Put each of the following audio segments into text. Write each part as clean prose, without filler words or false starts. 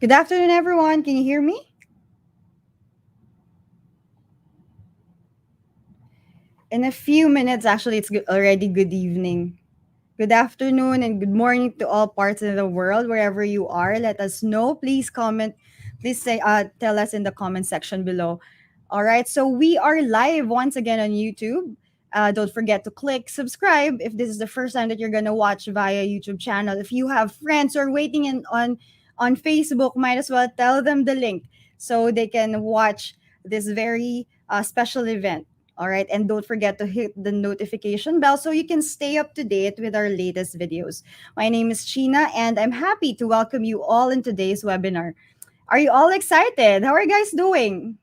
Good afternoon, everyone. Can you hear me? In a few minutes, actually, it's already good evening. Good afternoon and good morning to all parts of the world, wherever you are. Let us know. Please comment. Please tell us in the comment section below. All right. So we are live once again on YouTube. Don't forget to click subscribe if this is the first time that you're gonna watch via YouTube channel. If you have friends who are waiting on Facebook, might as well tell them the link so they can watch this very special event. All right. And don't forget to hit the notification bell so you can stay up to date with our latest videos. My name is China, and I'm happy to welcome you all in today's webinar. Are you all excited? How are you guys doing?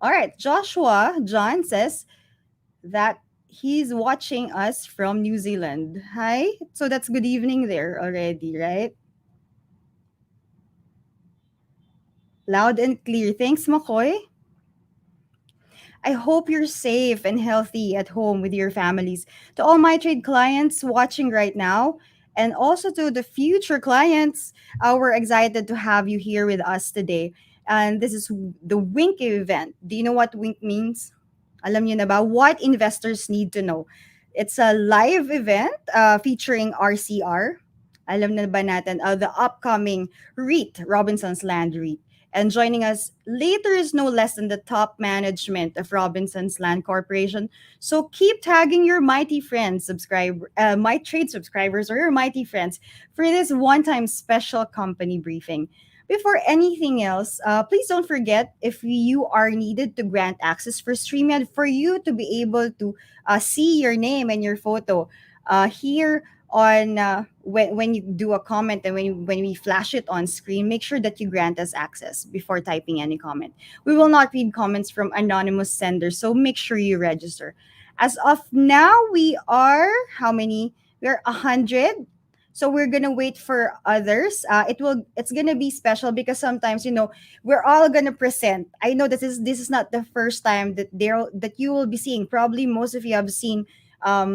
All right. Joshua John says that he's watching us from New Zealand. Hi. So that's good evening there already, right? Loud and clear. Thanks, McCoy. I hope you're safe and healthy at home with your families. To all my trade clients watching right now, and also to the future clients, we're excited to have you here with us today. And this is the Wink event. Do you know what Wink means? Alam niyo na ba what investors need to know? It's a live event featuring RCR. Alam na ba natin the upcoming REIT, Robinson's Land REIT. And joining us later is no less than the top management of Robinson's Land Corporation. So keep tagging your mighty friends, MyTrade subscribers, or your mighty friends for this one-time special company briefing. Before anything else, please don't forget if you are needed to grant access for StreamYard for you to be able to see your name and your photo here on when you do a comment and when we flash it on screen, make sure that you grant us access before typing any comment. We will not read comments from anonymous senders, so make sure you register. As of now, we are how many? We're 100. So we're gonna wait for others. It's gonna be special because sometimes we're all gonna present. I know this is not the first time that you will be seeing. Probably most of you have seen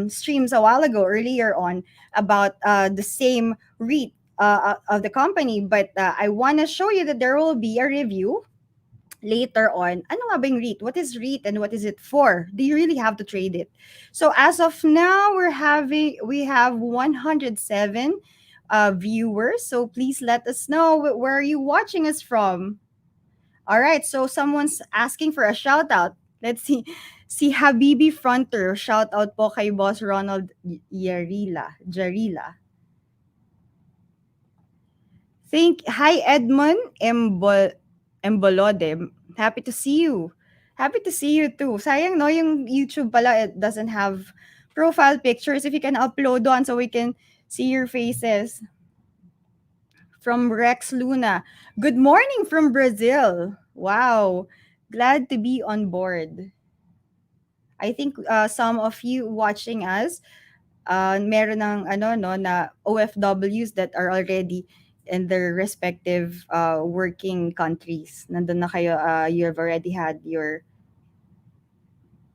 streams a while ago, earlier on, about the same REIT of the company. But I want to show you that there will be a review later on. Ano nga ba yung REIT? What is REIT and what is it for? Do you really have to trade it? So as of now, we have 107 viewers. So please let us know where are you watching us from. All right, so someone's asking for a shout out. Let's see. Si Habibi Fronter, shout out po kay Boss Ronald Jarila. Hi Edmond Embolode. Happy to see you. Happy to see you too. Sayang no, yung YouTube pala, it doesn't have profile pictures. If you can upload one so we can see your faces. From Rex Luna. Good morning from Brazil. Wow. Glad to be on board. I think some of you watching us, meron ng no na OFWs that are already in their respective working countries. Nandun na kayo, you have already had you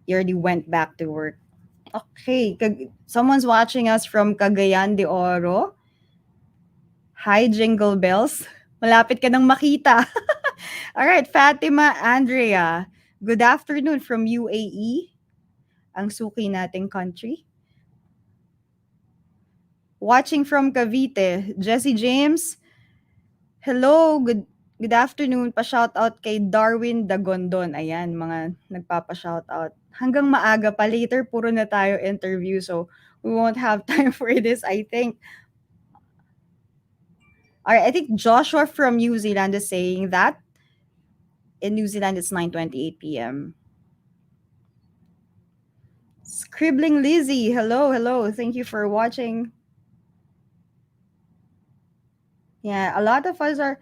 already went back to work. Okay, someone's watching us from Cagayan de Oro. Hi, Jingle Bells. Malapit ka nang makita. All right, Fatima Andrea. Good afternoon from UAE. Ang suki nating country. Watching from Cavite, Jesse James. Hello, good afternoon. Pa-shout out kay Darwin Dagondon. Ayan, mga nagpapa-shout out. Hanggang maaga pa, later puro na tayo interview, so we won't have time for this, I think. All right, I think Joshua from New Zealand is saying that in New Zealand it's 9:28 p.m. Scribbling Lizzie, hello. Thank you for watching. Yeah, a lot of us are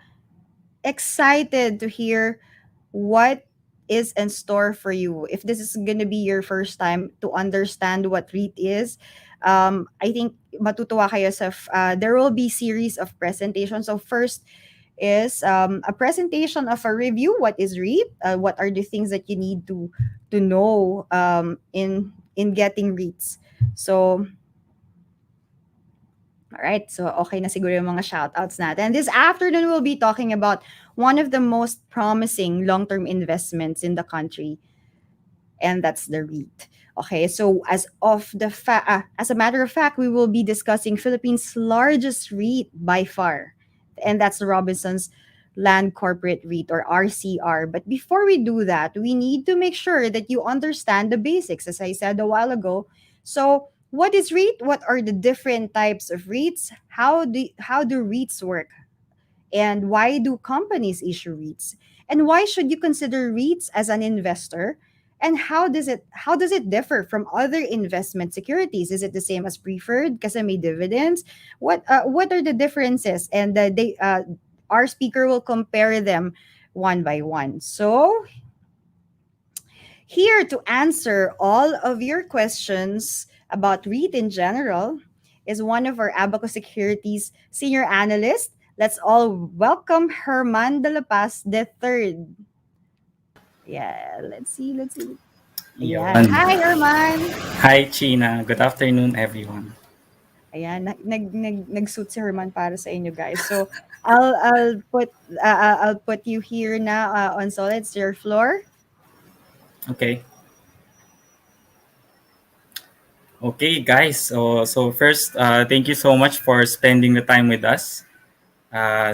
excited to hear what is in store for you. If this is going to be your first time to understand what REIT is, I think matutuwa kayo there will be series of presentations. So first is a presentation of a review. What is REIT? What are the things that you need to know in getting REITs? So All right, so okay na siguro yung mga shoutouts natin. This afternoon, we'll be talking about one of the most promising long-term investments in the country, and that's the REIT. Okay, so as a matter of fact, we will be discussing Philippines' largest REIT by far, and that's the Robinson's Land Corporate REIT, or RCR. But before we do that, we need to make sure that you understand the basics, as I said a while ago. So, what is REIT? What are the different types of REITs? How do REITs work? And why do companies issue REITs? And why should you consider REITs as an investor? And how does it differ from other investment securities? Is it the same as preferred kasi may dividends? What are the differences? And our speaker will compare them one by one. So here to answer all of your questions about REIT in general is one of our Abaco Securities senior analysts. Let's all welcome Herman de la Paz the third. Yeah, let's see. Ayan. Yun. Hi, Herman. Hi, China. Good afternoon, everyone. Ayan, nag-suit si Herman para sa inyo guys. So, I'll put you here now on solid. It's your floor. Okay. Okay, guys. So first, thank you so much for spending the time with us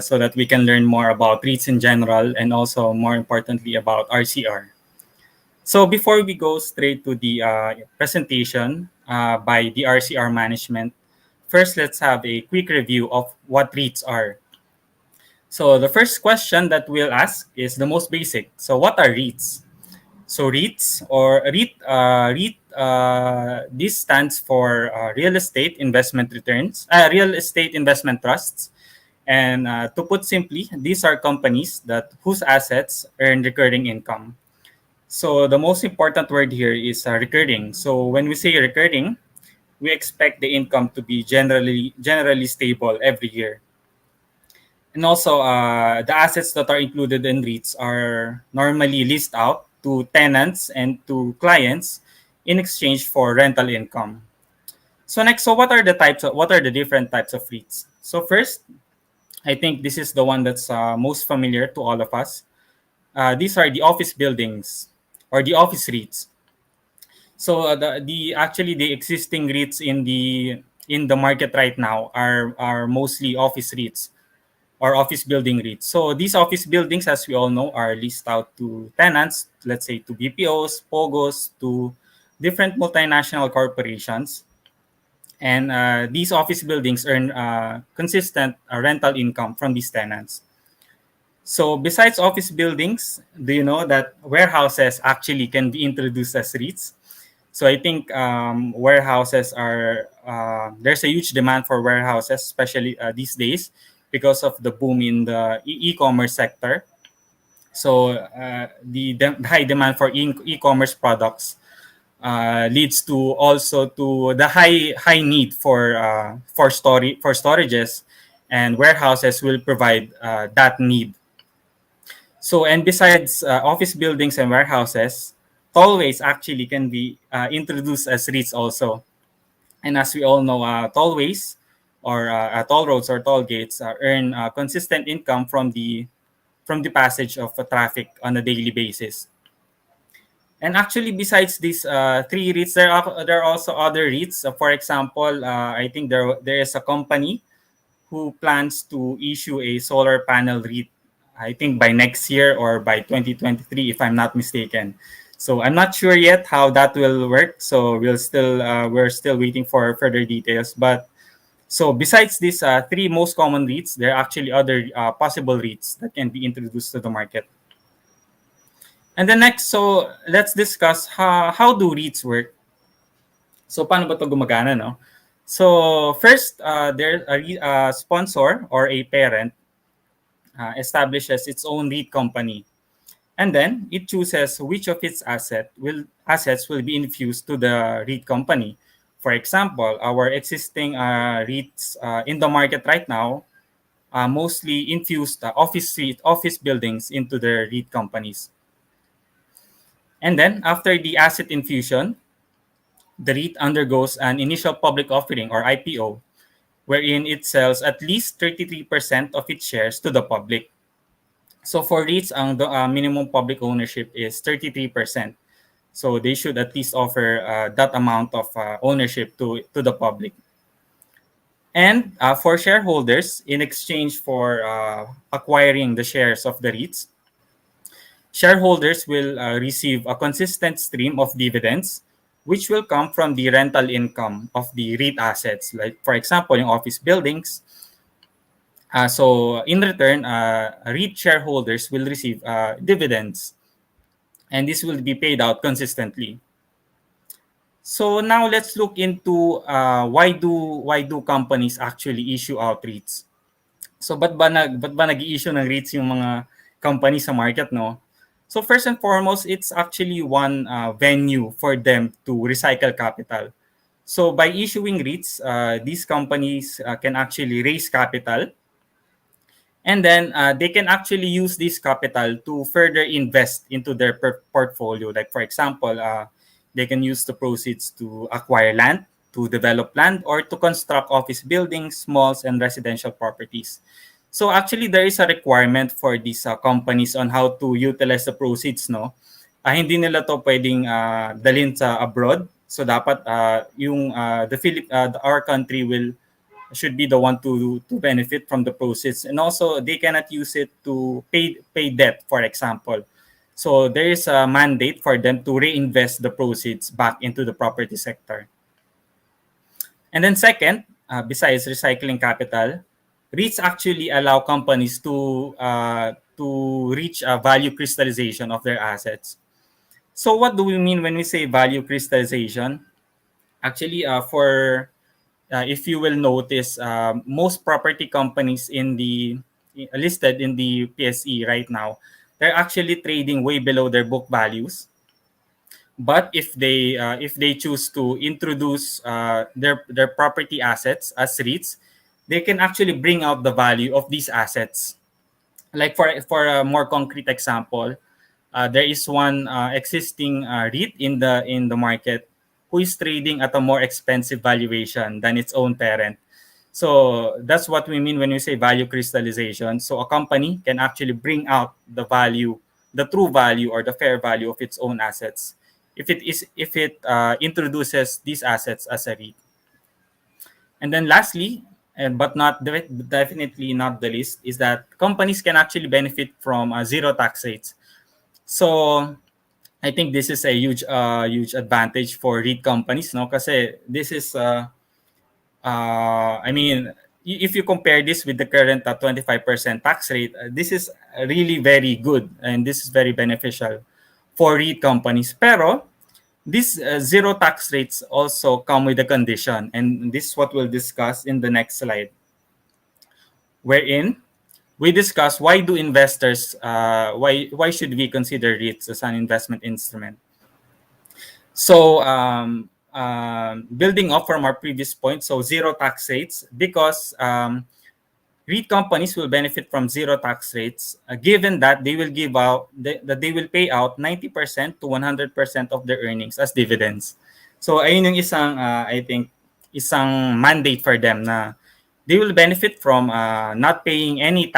so that we can learn more about REITs in general and also, more importantly, about RCR. So before we go straight to the presentation by the RCR management, first let's have a quick review of what REITs are. So the first question that we'll ask is the most basic. So what are REITs? So REITs or this stands for real estate investment returns, real estate investment trusts. And to put simply, these are companies that whose assets earn recurring income. So the most important word here is recurring. So when we say recurring, we expect the income to be generally stable every year. And also, the assets that are included in REITs are normally leased out to tenants and to clients in exchange for rental income. So next, so what are the different types of REITs? So first, I think this is the one that's most familiar to all of us. These are the office buildings or the office REITs. So the existing REITs in the market right now are mostly office REITs or office building REITs. So these office buildings, as we all know, are leased out to tenants, let's say to BPOs, POGOs, to different multinational corporations. And these office buildings earn consistent rental income from these tenants. So besides office buildings, do you know that warehouses actually can be introduced as REITs? So I think warehouses there's a huge demand for warehouses, especially these days because of the boom in the e-commerce sector. So the high demand for e-commerce products leads to also to the high need for storages, and warehouses will provide that need. So, and besides office buildings and warehouses, tollways actually can be introduced as REITs also. And as we all know, tollways or toll roads or toll gates earn consistent income from the passage of traffic on a daily basis. And actually, besides these three REITs, there are also other REITs. For example, I think there is a company who plans to issue a solar panel REIT, I think by next year or by 2023, if I'm not mistaken. So I'm not sure yet how that will work. So we're still waiting for further details. But so besides these three most common REITs, there are actually other possible REITs that can be introduced to the market. And then next, so let's discuss how do REITs work. So paano ba ito gumagana, no? So first, there a sponsor or a parent establishes its own REIT company, and then it chooses which of its assets will be infused to the REIT company. For example, our existing REITs in the market right now mostly infused office buildings into their REIT companies. And then after the asset infusion, the REIT undergoes an initial public offering or IPO, wherein it sells at least 33% of its shares to the public. So for REITs, ang minimum public ownership is 33%. So they should at least offer that amount of ownership to the public. And for shareholders, in exchange for acquiring the shares of the REITs, shareholders will receive a consistent stream of dividends, which will come from the rental income of the REIT assets. Like, for example, yung office buildings. So in return, REIT shareholders will receive dividends, and this will be paid out consistently. So now let's look into why do companies actually issue out REITs? So ba't ba nag-i-issue ng REITs yung mga company sa market, no? So first and foremost, it's actually one venue for them to recycle capital. So by issuing REITs, these companies can actually raise capital, and then they can actually use this capital to further invest into their portfolio. Like, for example, they can use the proceeds to acquire land, to develop land, or to construct office buildings, malls, and residential properties. So actually, there is a requirement for these companies on how to utilize the proceeds, no? Hindi nila to pwedeng dalhin sa abroad. So dapat yung our country should be the one to benefit from the proceeds, and also they cannot use it to pay debt, for example. So there is a mandate for them to reinvest the proceeds back into the property sector. And then second, besides recycling capital, REITs actually allow companies to reach a value crystallization of their assets. So what do we mean when we say value crystallization? Actually, if you will notice, most property companies listed in the PSE right now, they're actually trading way below their book values. But if they choose to introduce their property assets as REITs, they can actually bring out the value of these assets. Like, for a more concrete example, there is one existing REIT in the market who is trading at a more expensive valuation than its own parent. So that's what we mean when we say value crystallization. So a company can actually bring out the true value or the fair value of its own assets if it introduces these assets as a REIT. And then lastly, but definitely not the least, is that companies can actually benefit from zero tax rates. So I think this is a huge advantage for REIT companies, no? Kasi this is I mean, if you compare this with the current 25% tax rate, this is really very good, and this is very beneficial for REIT companies. Pero these zero tax rates also come with a condition, and this is what we'll discuss in the next slide, wherein we discuss why should we consider REITs as an investment instrument. So building up from our previous point, so zero tax rates, because REIT companies will benefit from zero tax rates, given that they will they will pay out 90% to 100% of their earnings as dividends. So ayun yung I think isang mandate for them na they will benefit from not paying any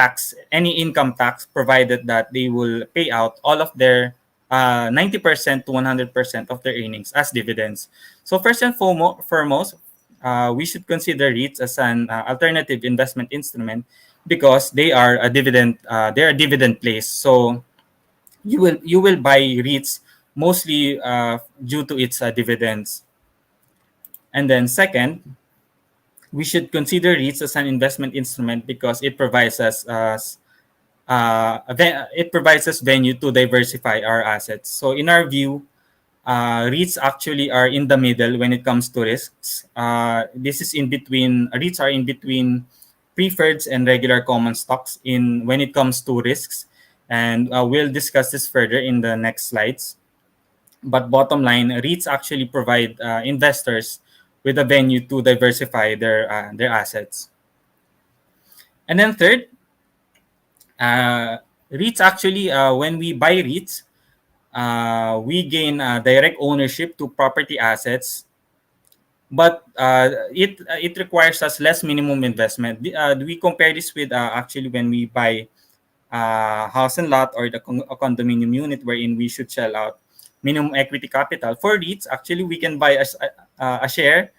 income tax, provided that they will pay out all of their 90% to 100% of their earnings as dividends. So first and foremost, we should consider REITs as an alternative investment instrument because they are a dividend place. So you will buy REITs mostly due to its dividends. And then second, we should consider REITs as an investment instrument because it provides us venue to diversify our assets. So in our view, REITs actually are in the middle when it comes to risks. REITs are in between preferreds and regular common stocks when it comes to risks, and we'll discuss this further in the next slides. But bottom line, REITs actually provide investors with a venue to diversify their assets. And then third, REITs actually, when we buy REITs, we gain direct ownership to property assets but it requires us less minimum investment. We compare this with actually when we buy house and lot or a condominium unit wherein we should shell out minimum equity capital. For REITs, actually we can buy a share.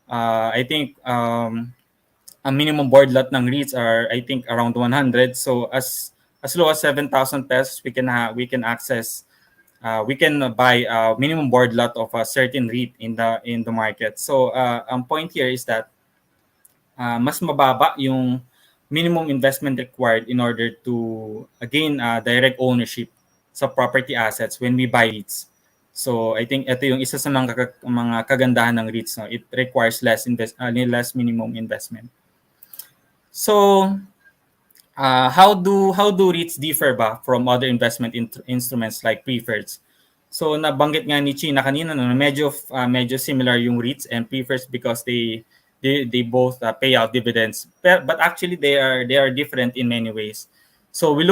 I think a minimum board lot ng REITs are I think around 100. So as low as 7,000 pesos, we can access we can buy a minimum board lot of a certain REIT in the market. So ang point here is that mas mababa yung minimum investment required in order to gain direct ownership sa property assets when we buy REITs. So I think ito yung isa sa mga kagandahan ng REITs. No? It requires less minimum investment. So how do REITs differ ba from other investment instruments like preferreds? So nabanggit nga ni China kanina no, medyo similar yung REITs and preferreds because they both pay out dividends. But actually they are different in many ways. So we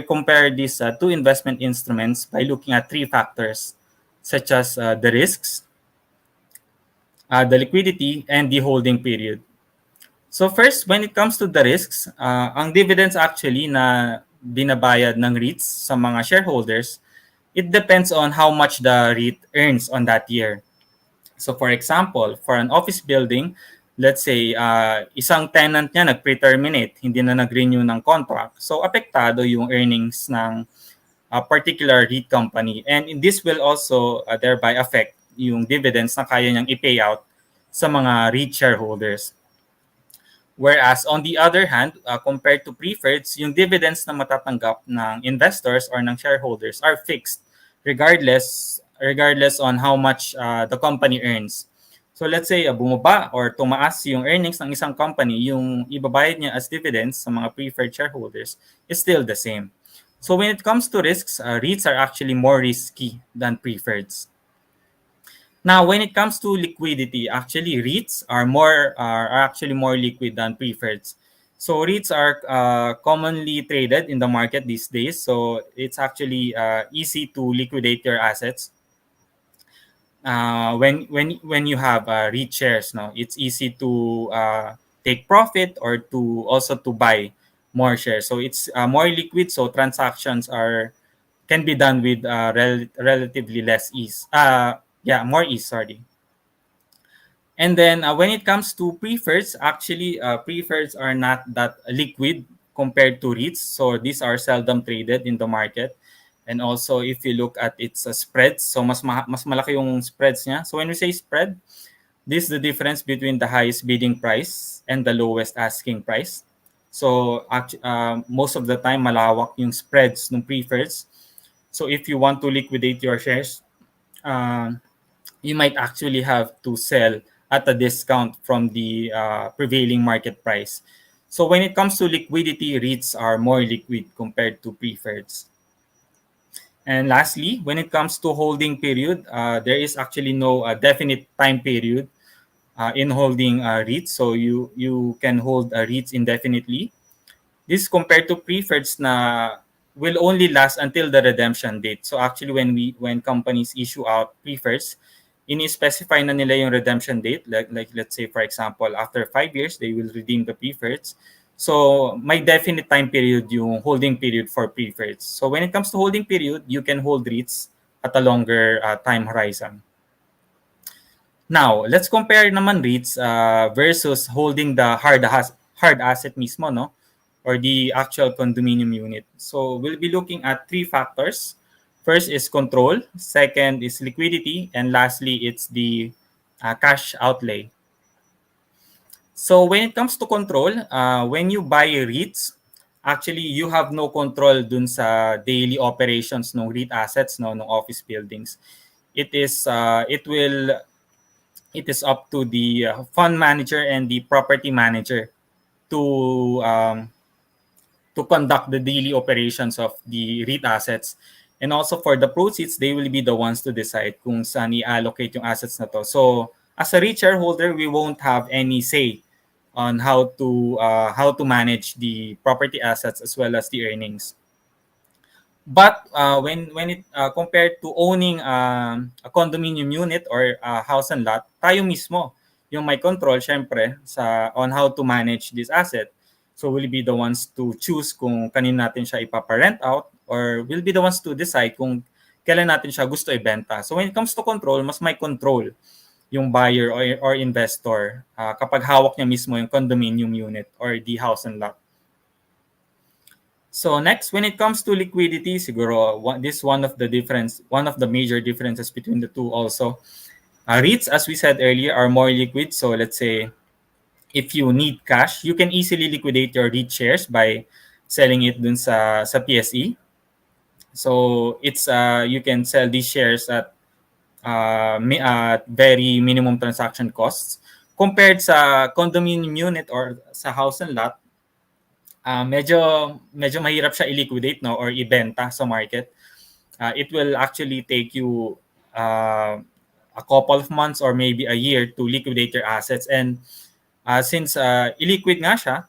compare these two investment instruments by looking at three factors such as the risks, the liquidity, and the holding period. So first, when it comes to the risks, ang dividends actually na binabayad ng REITs sa mga shareholders, it depends on how much the REIT earns on that year. So for example, for an office building, let's say isang tenant niya nag-pre-terminate, hindi na nag-renew ng contract. So apektado yung earnings ng particular REIT company. And this will also thereby affect yung dividends na kaya niyang i-pay out sa mga REIT shareholders. Whereas on the other hand, compared to preferreds, yung dividends na matatanggap ng investors or ng shareholders are fixed regardless on how much the company earns. So let's say bumaba or tumaas yung earnings ng isang company, yung ibabayad niya as dividends sa mga preferred shareholders is still the same. So when it comes to risks, REITs are actually more risky than preferreds. Now, when it comes to liquidity, actually REITs are actually more liquid than preferreds. So REITs are commonly traded in the market these days. So it's actually easy to liquidate your assets. When you have REIT shares, no, it's easy to take profit or to also to buy more shares. So it's more liquid. So transactions can be done with relatively less ease. More ease. Sorry. And then when it comes to preferreds, actually preferreds are not that liquid compared to REITs. So these are seldom traded in the market. And also if you look at its spreads, so mas malaki yung spreads niya. So when we say spread, this is the difference between the highest bidding price and the lowest asking price. So most of the time malawak yung spreads ng preferreds. So if you want to liquidate your shares, you might actually have to sell at a discount from the prevailing market price. So when it comes to liquidity, REITs are more liquid compared to preferreds. And lastly, when it comes to holding period, there is actually no definite time period in holding REITs. So you can hold REITs indefinitely. This compared to preferreds na will only last until the redemption date. So actually when companies issue out preferreds, ini-specify na nila yung redemption date. Like let's say for example, after 5 years, they will redeem the preferreds. So may definite time period yung holding period for preferreds. So when it comes to holding period, you can hold REITs at a longer time horizon. Now, let's compare naman REITs versus holding the hard asset mismo, no? Or the actual condominium unit. So we'll be looking at three factors. First is control, second is liquidity, and lastly, it's the cash outlay. So when it comes to control, when you buy REITs, actually you have no control dun sa daily operations ng REIT assets, no, ng office buildings. It is up to the fund manager and the property manager to conduct the daily operations of the REIT assets. And also for the proceeds, they will be the ones to decide kung saan i-allocate yung assets na to. So as a REIT shareholder, we won't have any say on how to manage the property assets as well as the earnings. But when it compared to owning a condominium unit or a house and lot, tayo mismo yung may control syempre sa on how to manage this asset. So we'll be the ones to choose kung kanino natin siya ipapa-rent out, or we'll be the ones to decide kung kailan natin siya gusto ibenta. So when it comes to control, mas may control yung buyer or investor kapag hawak niya mismo yung condominium unit or the house and lot. So next, when it comes to liquidity, siguro this one of the major differences between the two also. REITs, as we said earlier, are more liquid. So let's say if you need cash, you can easily liquidate your REIT shares by selling it dun sa PSE. So it's you can sell these shares at very minimum transaction costs compared sa condominium unit or sa house and lot. Medyo mahirap siya i-liquidate, no, or ibenta sa market. It will actually take you a couple of months or maybe a year to liquidate your assets. And since illiquid nga siya,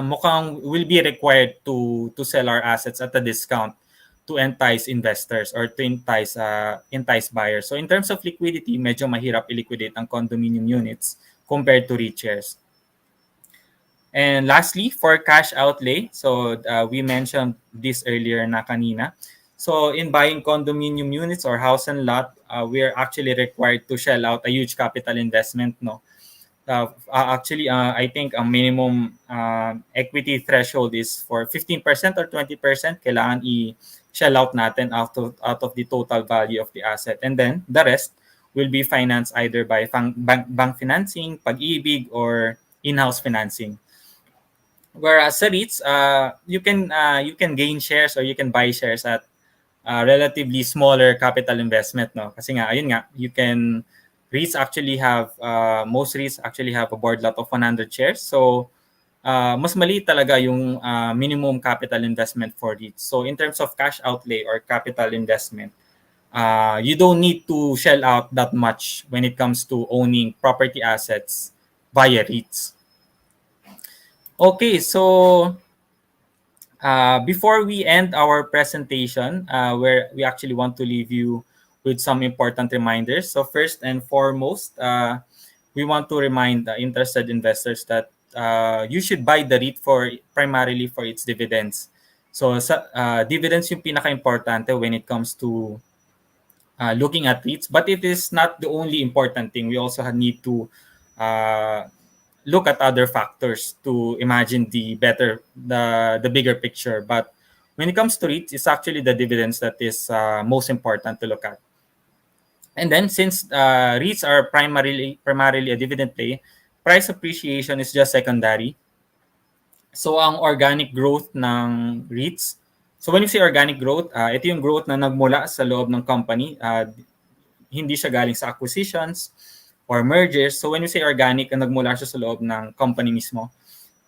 mukhang will be required to sell our assets at a discount to entice investors or to entice buyers. So in terms of liquidity, medyo mahirap i-liquidate ang condominium units compared to REIT shares. And lastly, for cash outlay, so we mentioned this earlier na kanina. So in buying condominium units or house and lot, we are actually required to shell out a huge capital investment, no. I think ang minimum equity threshold is for 15% or 20%. Kailangan i-shell out natin out of the total value of the asset. And then the rest will be financed either by bank financing, pag-ibig, or in-house financing. Whereas sa REITs, you can gain shares or you can buy shares at relatively smaller capital investment, no? Kasi nga, ayun nga, most REITs actually have a board lot of 100 shares. So, mas maliit talaga yung minimum capital investment for REITs. So, in terms of cash outlay or capital investment, you don't need to shell out that much when it comes to owning property assets via REITs. Okay, so before we end our presentation, where we actually want to leave you with some important reminders. So first and foremost, we want to remind interested investors that you should buy the REIT primarily for its dividends. So dividends yung pinaka-importante when it comes to looking at REITs, but it is not the only important thing. We also need to look at other factors to imagine the bigger picture. But when it comes to REITs, it's actually the dividends that is most important to look at. And then since REITs are primarily a dividend play, price appreciation is just secondary. So ang organic growth ng REITs, so when you say organic growth, ito yung growth na nagmula sa loob ng company, hindi siya galing sa acquisitions or mergers. So when you say organic, nagmula siya sa loob ng company mismo.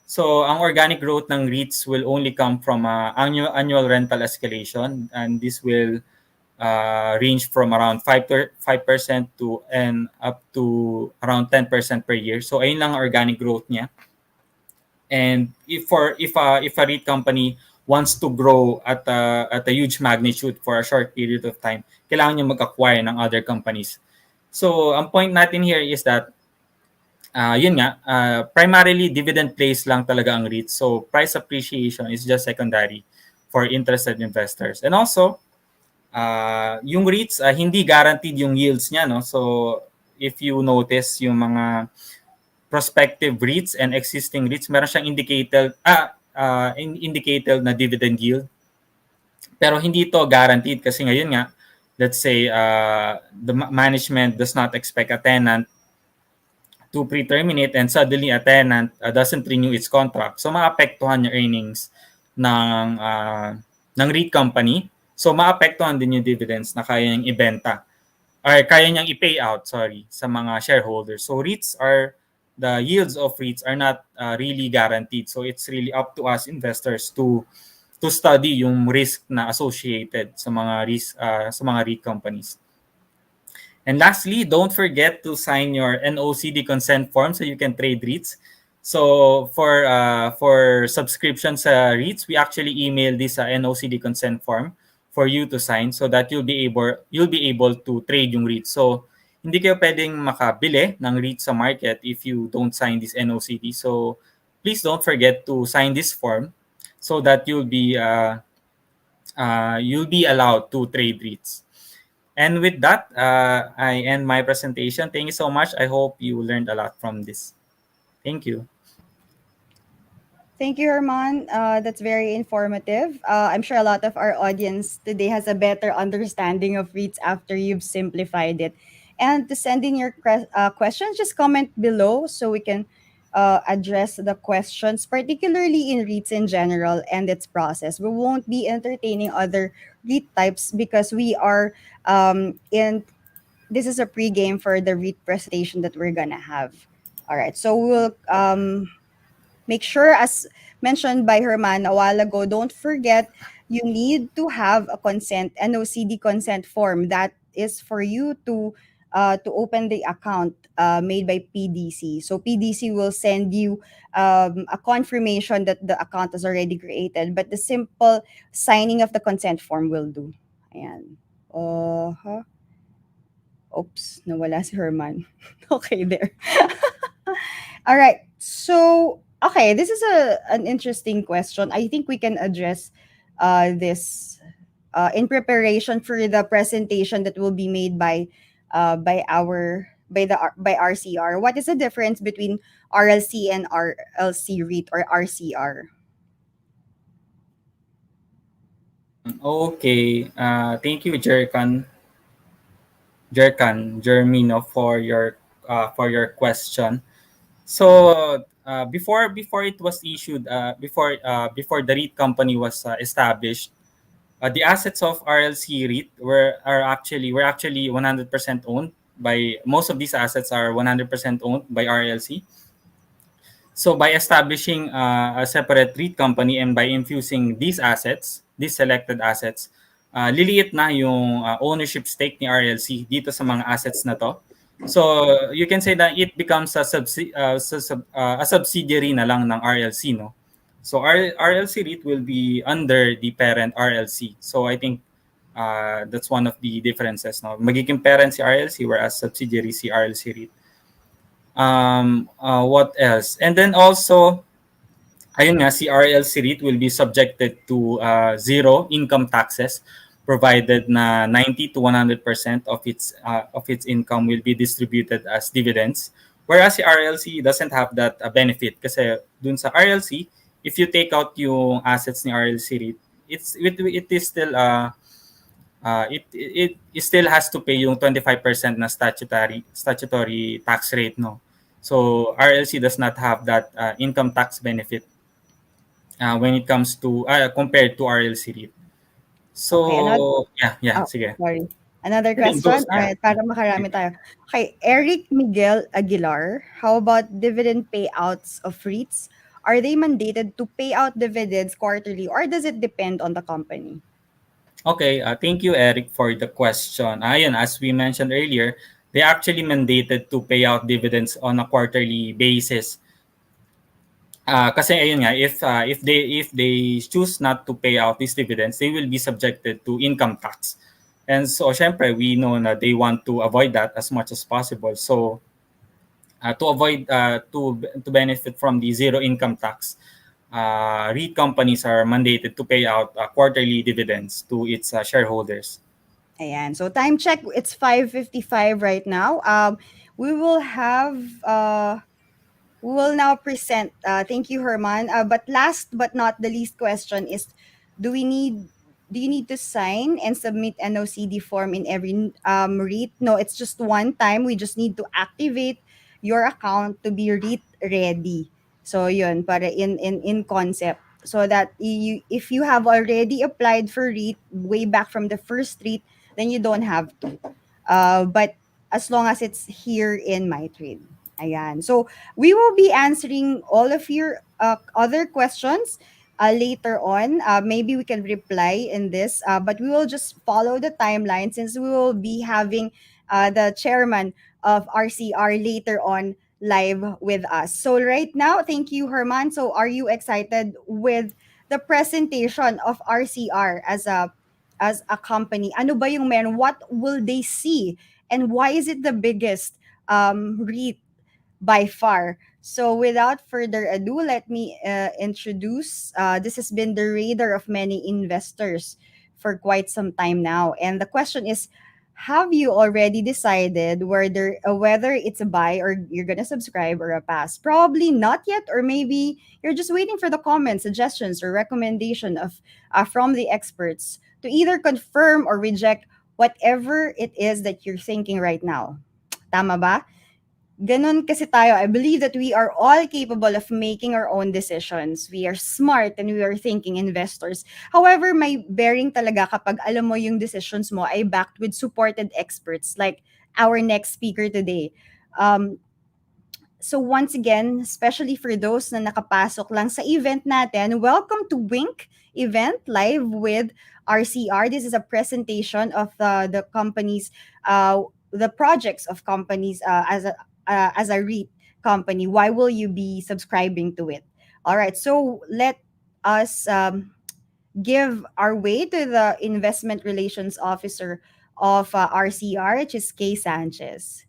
So ang organic growth ng REITs will only come from annual rental escalation, and this will range from around 5% and up to around 10% per year. So ayun lang ang organic growth niya. And if a REIT company wants to grow at a huge magnitude for a short period of time, kailangan niya mag-acquire ng other companies. So ang point natin here is that yun nga, primarily dividend plays lang talaga ang REIT. So price appreciation is just secondary for interested investors. And also, yung REITs, hindi guaranteed yung yields niya, no? So if you notice yung mga prospective REITs and existing REITs, meron siyang indicated na dividend yield. Pero hindi to guaranteed kasi ngayon nga, let's say the management does not expect a tenant to pre-terminate and suddenly a tenant doesn't renew its contract. So maapektuhan yung earnings ng REIT company. So maapektuhan din yung dividends na kaya niyang ibenta or kaya niyang i-pay out, sa mga shareholders. So the yields of REITs are not really guaranteed. So it's really up to us investors to study yung risk na associated sa mga REIT companies. And lastly, don't forget to sign your NOCD consent form so you can trade REITs. So for subscription sa REITs, we actually email this NOCD consent form for you to sign so that you'll be able to trade yung REITs. So hindi kayo pwedeng makabili ng REITs sa market if you don't sign this NOCD. So please don't forget to sign this form so that you'll be allowed to trade REITs. And with that, I end my presentation. Thank you so much. I hope you learned a lot from this. Thank you. Thank you, Herman. That's very informative. I'm sure a lot of our audience today has a better understanding of REITs after you've simplified it. And to send in your questions, just comment below so we can address the questions, particularly in REITs in general and its process. We won't be entertaining other REIT types because we are in. This is a pre-game for the REIT presentation that we're gonna have. All right, so we'll make sure, as mentioned by Herman a while ago, don't forget you need to have a consent, NOCD consent form that is for you to open the account made by PDC. So PDC will send you a confirmation that the account is already created, but the simple signing of the consent form will do. Ayan. Oops, nawala si Herman. Okay, there. All right. So, okay, this is an interesting question. I think we can address this in preparation for the presentation that will be made by RCR. What is the difference between RLC and RLC REIT or RCR? Okay. Thank you, Jermino, for your question. So before it was issued, before the REIT company was established, the assets of RLC REIT were actually 100% owned by most of these assets are 100% owned by RLC. So by establishing a separate REIT company and by infusing these selected assets, liliit na yung ownership stake ni RLC dito sa mga assets na to. So you can say that it becomes a subsidiary na lang ng RLC, no? So RLC REIT will be under the parent RLC. So I think that's one of the differences, no? Magiging parent si RLC whereas subsidiary si RLC REIT. What else? And then also, ayun nga, si RLC REIT will be subjected to zero income taxes provided na 90 to 100% of its income will be distributed as dividends. Whereas si RLC doesn't have that benefit kasi dun sa RLC, if you take out yung assets ni RLC REIT, it is still it still has to pay yung 25% na statutory tax rate, no. So RLC does not have that income tax benefit when it comes to compared to RLC REIT. Okay, another. So yeah, Oh, sige. sorry. Another Go, question. All sir. right, para makarami tayo. Okay, Eric Miguel Aguilar, how about dividend payouts of REITs? Are they mandated to pay out dividends quarterly or does it depend on the company? Okay, thank you, Eric, for the question. Ayun, as we mentioned earlier, they actually mandated to pay out dividends on a quarterly basis. Kasi ayun nga, if they choose not to pay out these dividends, they will be subjected to income tax. And so, syempre, we know na they want to avoid that as much as possible. So, to avoid to benefit from the zero income tax, REIT companies are mandated to pay out quarterly dividends to its shareholders. Ayan. So time check, it's 5:55 right now. We will have we will now present. Thank you, Herman. But last but not the least question is, do we need do you need to sign and submit NOCD form in every REIT? No, it's just one time. We just need to activate your account to be REIT ready. So yun, para in concept. So that if you have already applied for REIT way back from the first REIT, then you don't have to. But as long as it's here in MyTrade. Ayan. So we will be answering all of your other questions later on. Maybe we can reply in this, but we will just follow the timeline since we will be having the chairman of RCR later on live with us. So right now, thank you, Herman. So are you excited with the presentation of RCR as a company? Ano ba yung meron? What will they see? And why is it the biggest REIT by far? So, without further ado, let me introduce. This has been the radar of many investors for quite some time now. And the question is, have you already decided whether it's a buy or you're gonna subscribe or a pass? Probably not yet, or maybe you're just waiting for the comments, suggestions, or recommendation of from the experts to either confirm or reject whatever it is that you're thinking right now. Tama ba? Ganun kasi tayo. I believe that we are all capable of making our own decisions. We are smart and we are thinking investors. However, may bearing talaga kapag alam mo yung decisions mo ay backed with supported experts like our next speaker today. Um, So once again, especially for those na nakapasok lang sa event natin, welcome to Wink event live with RCR. This is a presentation of the companies, the projects of companies as a REIT company. Why will you be subscribing to it? All right, so let us give our way to the investment relations officer of RCR, which is Kay Sanchez.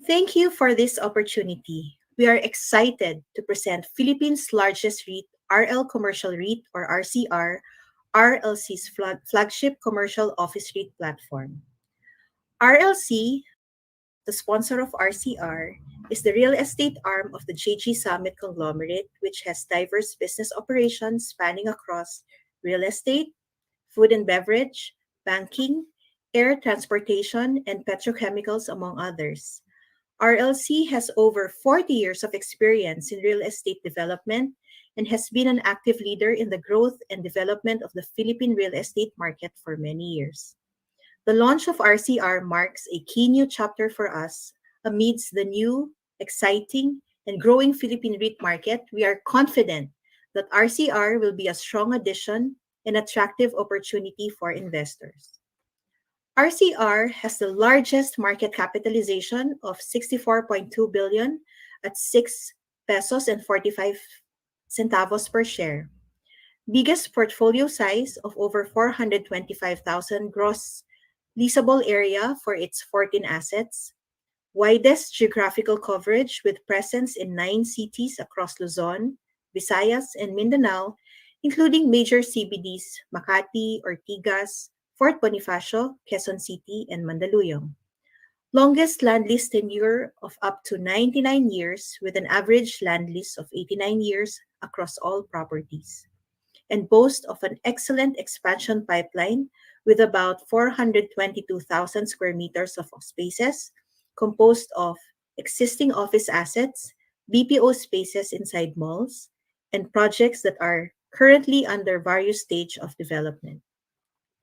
Thank you for this opportunity. We are excited to present Philippines' largest REIT, RL Commercial REIT or RCR, RLC's flagship commercial office REIT platform. RLC, the sponsor of RCR, is the real estate arm of the JG Summit conglomerate, which has diverse business operations spanning across real estate, food and beverage, banking, air transportation, and petrochemicals, among others. RLC has over 40 years of experience in real estate development and has been an active leader in the growth and development of the Philippine real estate market for many years. The launch of RCR marks a key new chapter for us amidst the new, exciting, and growing Philippine REIT market. We are confident that RCR will be a strong addition and attractive opportunity for investors. RCR has the largest market capitalization of 64.2 billion at 6 pesos and 45 centavos per share. Biggest portfolio size of over 425,000 gross leasable area for its 14 assets. Widest geographical coverage with presence in 9 cities across Luzon, Visayas, and Mindanao, including major CBDs Makati, Ortigas, Fort Bonifacio, Quezon City, and Mandaluyong. Longest land lease tenure of up to 99 years with an average land lease of 89 years across all properties, and boast of an excellent expansion pipeline with about 422,000 square meters of spaces composed of existing office assets, BPO spaces inside malls, and projects that are currently under various stage of development.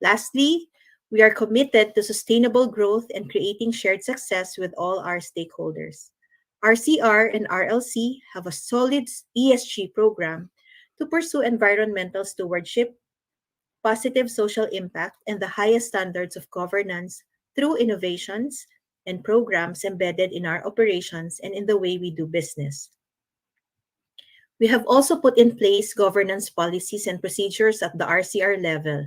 Lastly, we are committed to sustainable growth and creating shared success with all our stakeholders. RCR and RLC have a solid ESG program to pursue environmental stewardship, positive social impact, and the highest standards of governance through innovations and programs embedded in our operations and in the way we do business. We have also put in place governance policies and procedures at the RCR level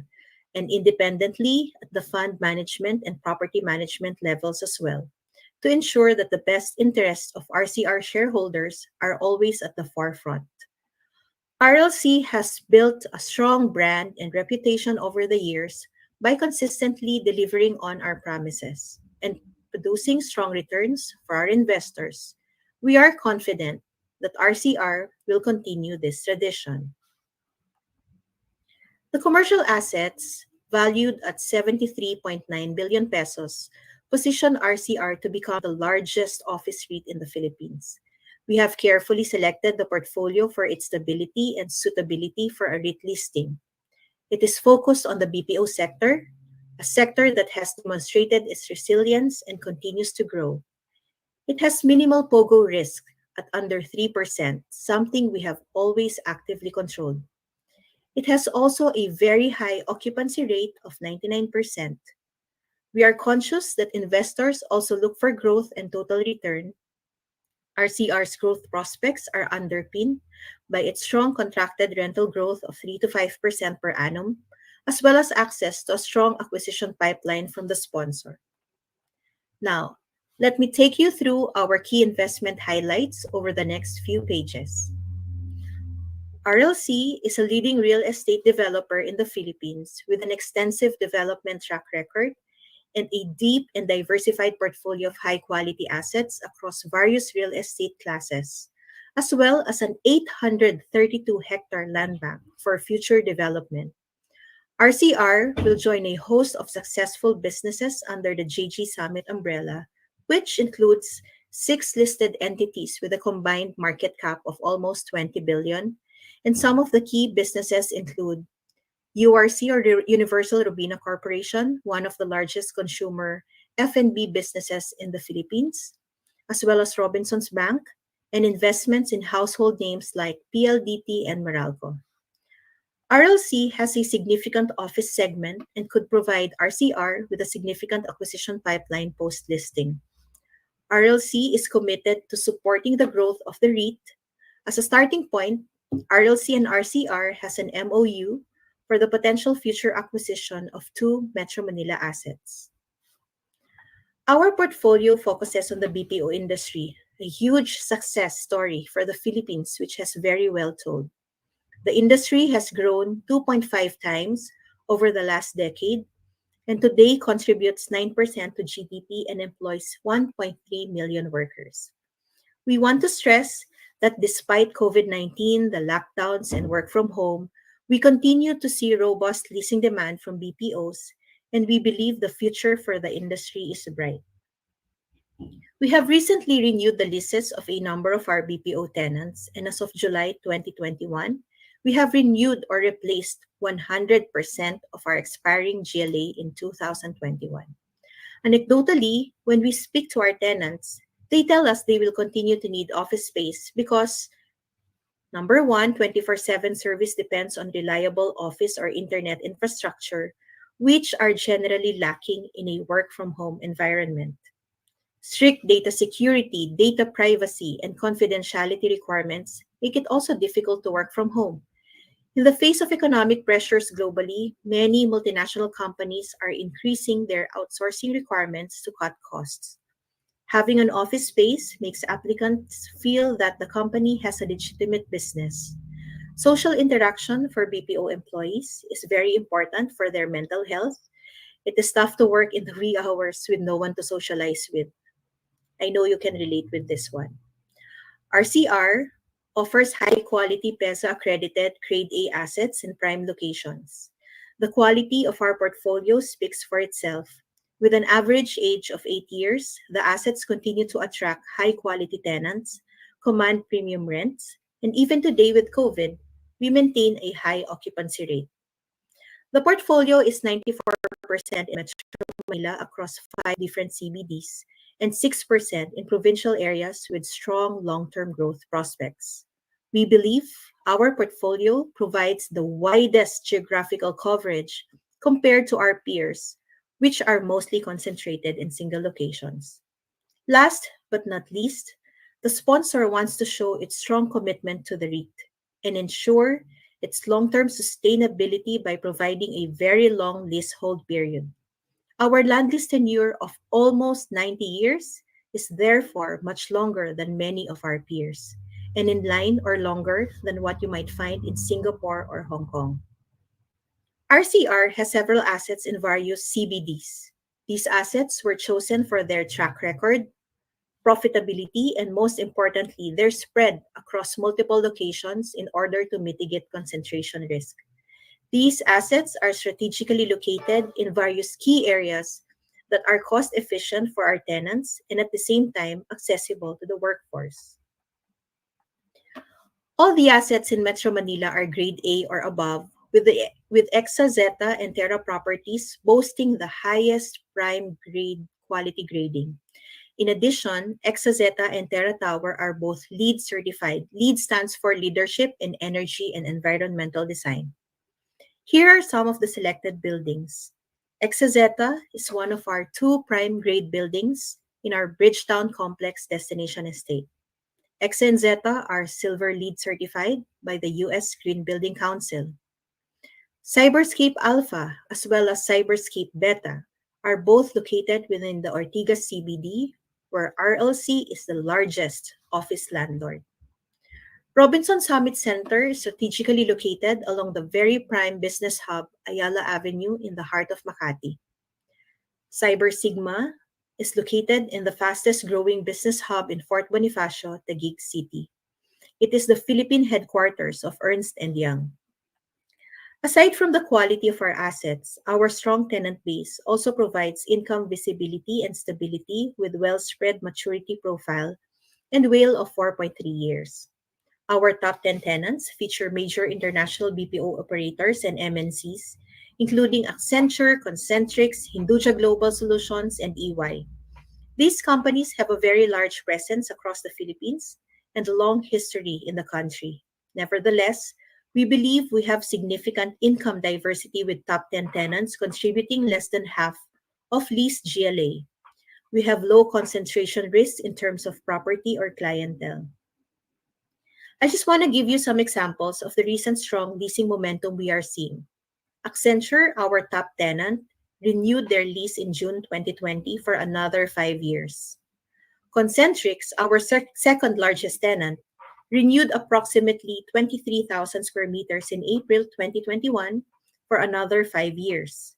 and independently at the fund management and property management levels as well to ensure that the best interests of RCR shareholders are always at the forefront. RLC has built a strong brand and reputation over the years by consistently delivering on our promises and producing strong returns for our investors. We are confident that RCR will continue this tradition. The commercial assets, valued at 73.9 billion pesos, position RCR to become the largest office REIT in the Philippines. We have carefully selected the portfolio for its stability and suitability for a REIT listing. It is focused on the BPO sector, a sector that has demonstrated its resilience and continues to grow. It has minimal POGO risk at under 3%, something we have always actively controlled. It has also a very high occupancy rate of 99%. We are conscious that investors also look for growth and total return. RCR's growth prospects are underpinned by its strong contracted rental growth of 3 to 5% per annum, as well as access to a strong acquisition pipeline from the sponsor. Now, let me take you through our key investment highlights over the next few pages. RLC is a leading real estate developer in the Philippines with an extensive development track record and a deep and diversified portfolio of high-quality assets across various real estate classes, as well as an 832-hectare land bank for future development. RCR will join a host of successful businesses under the JG Summit umbrella, which includes 6 listed entities with a combined market cap of almost 20 billion, and some of the key businesses include URC or Universal Robina Corporation, one of the largest consumer F&B businesses in the Philippines, as well as Robinsons Bank, and investments in household names like PLDT and Meralco. RLC has a significant office segment and could provide RCR with a significant acquisition pipeline post-listing. RLC is committed to supporting the growth of the REIT. As a starting point, RLC and RCR has an MOU for the potential future acquisition of 2 Metro Manila assets. Our portfolio focuses on the BPO industry, a huge success story for the Philippines, which has very well told. The industry has grown 2.5 times over the last decade and today contributes 9% to GDP and employs 1.3 million workers. We want to stress that despite COVID-19, the lockdowns, and work from home, we continue to see robust leasing demand from BPOs, and we believe the future for the industry is bright. We have recently renewed the leases of a number of our BPO tenants, and as of July 2021, we have renewed or replaced 100% of our expiring GLA in 2021. Anecdotally, when we speak to our tenants, they tell us they will continue to need office space because number one, 24/7 service depends on reliable office or internet infrastructure, which are generally lacking in a work from home environment. Strict data security, data privacy, and confidentiality requirements make it also difficult to work from home. In the face of economic pressures globally, many multinational companies are increasing their outsourcing requirements to cut costs. Having an office space makes applicants feel that the company has a legitimate business. Social interaction for BPO employees is very important for their mental health. It is tough to work in the wee hours with no one to socialize with. I know you can relate with this one. RCR offers high-quality PESA-accredited Grade A assets in prime locations. The quality of our portfolio speaks for itself. With an average age of 8 years, the assets continue to attract high-quality tenants, command premium rents, and even today with COVID, we maintain a high occupancy rate. The portfolio is 94% in Metro Manila across 5 different CBDs and 6% in provincial areas with strong long-term growth prospects. We believe our portfolio provides the widest geographical coverage compared to our peers, which are mostly concentrated in single locations. Last but not least, the sponsor wants to show its strong commitment to the REIT and ensure its long-term sustainability by providing a very long leasehold period. Our land lease tenure of almost 90 years is therefore much longer than many of our peers, and in line or longer than what you might find in Singapore or Hong Kong. RCR has several assets in various CBDs. These assets were chosen for their track record, profitability, and most importantly, their spread across multiple locations in order to mitigate concentration risk. These assets are strategically located in various key areas that are cost efficient for our tenants and at the same time accessible to the workforce. All the assets in Metro Manila are Grade A or above, with Exa Zeta and Terra properties boasting the highest prime grade quality grading. In addition, Exa Zeta and Terra Tower are both LEED certified. LEED stands for Leadership in Energy and Environmental Design. Here are some of the selected buildings. Exa Zeta is one of our two prime grade buildings in our Bridgetown Complex Destination Estate. Exa and Zeta are Silver LEED certified by the U.S. Green Building Council. Cyberscape Alpha as well as Cyberscape Beta are both located within the Ortigas CBD, where RLC is the largest office landlord. Robinson Summit Center is strategically located along the very prime business hub Ayala Avenue in the heart of Makati. Cyber Sigma is located in the fastest growing business hub in Fort Bonifacio, Taguig City. It is the Philippine headquarters of Ernst& Young. Aside from the quality of our assets, our strong tenant base also provides income visibility and stability with well-spread maturity profile and WALE of 4.3 years. Our top 10 tenants feature major international BPO operators and MNCs, including Accenture, Concentrix, Hinduja Global Solutions, and EY. These companies have a very large presence across the Philippines and a long history in the country. Nevertheless, we believe we have significant income diversity with top 10 tenants contributing less than half of leased GLA. We have low concentration risk in terms of property or clientele. I just want to give you some examples of the recent strong leasing momentum we are seeing. Accenture, our top tenant, renewed their lease in June 2020 for another 5 years. Concentrix, our second largest tenant, renewed approximately 23,000 square meters in April 2021 for another 5 years.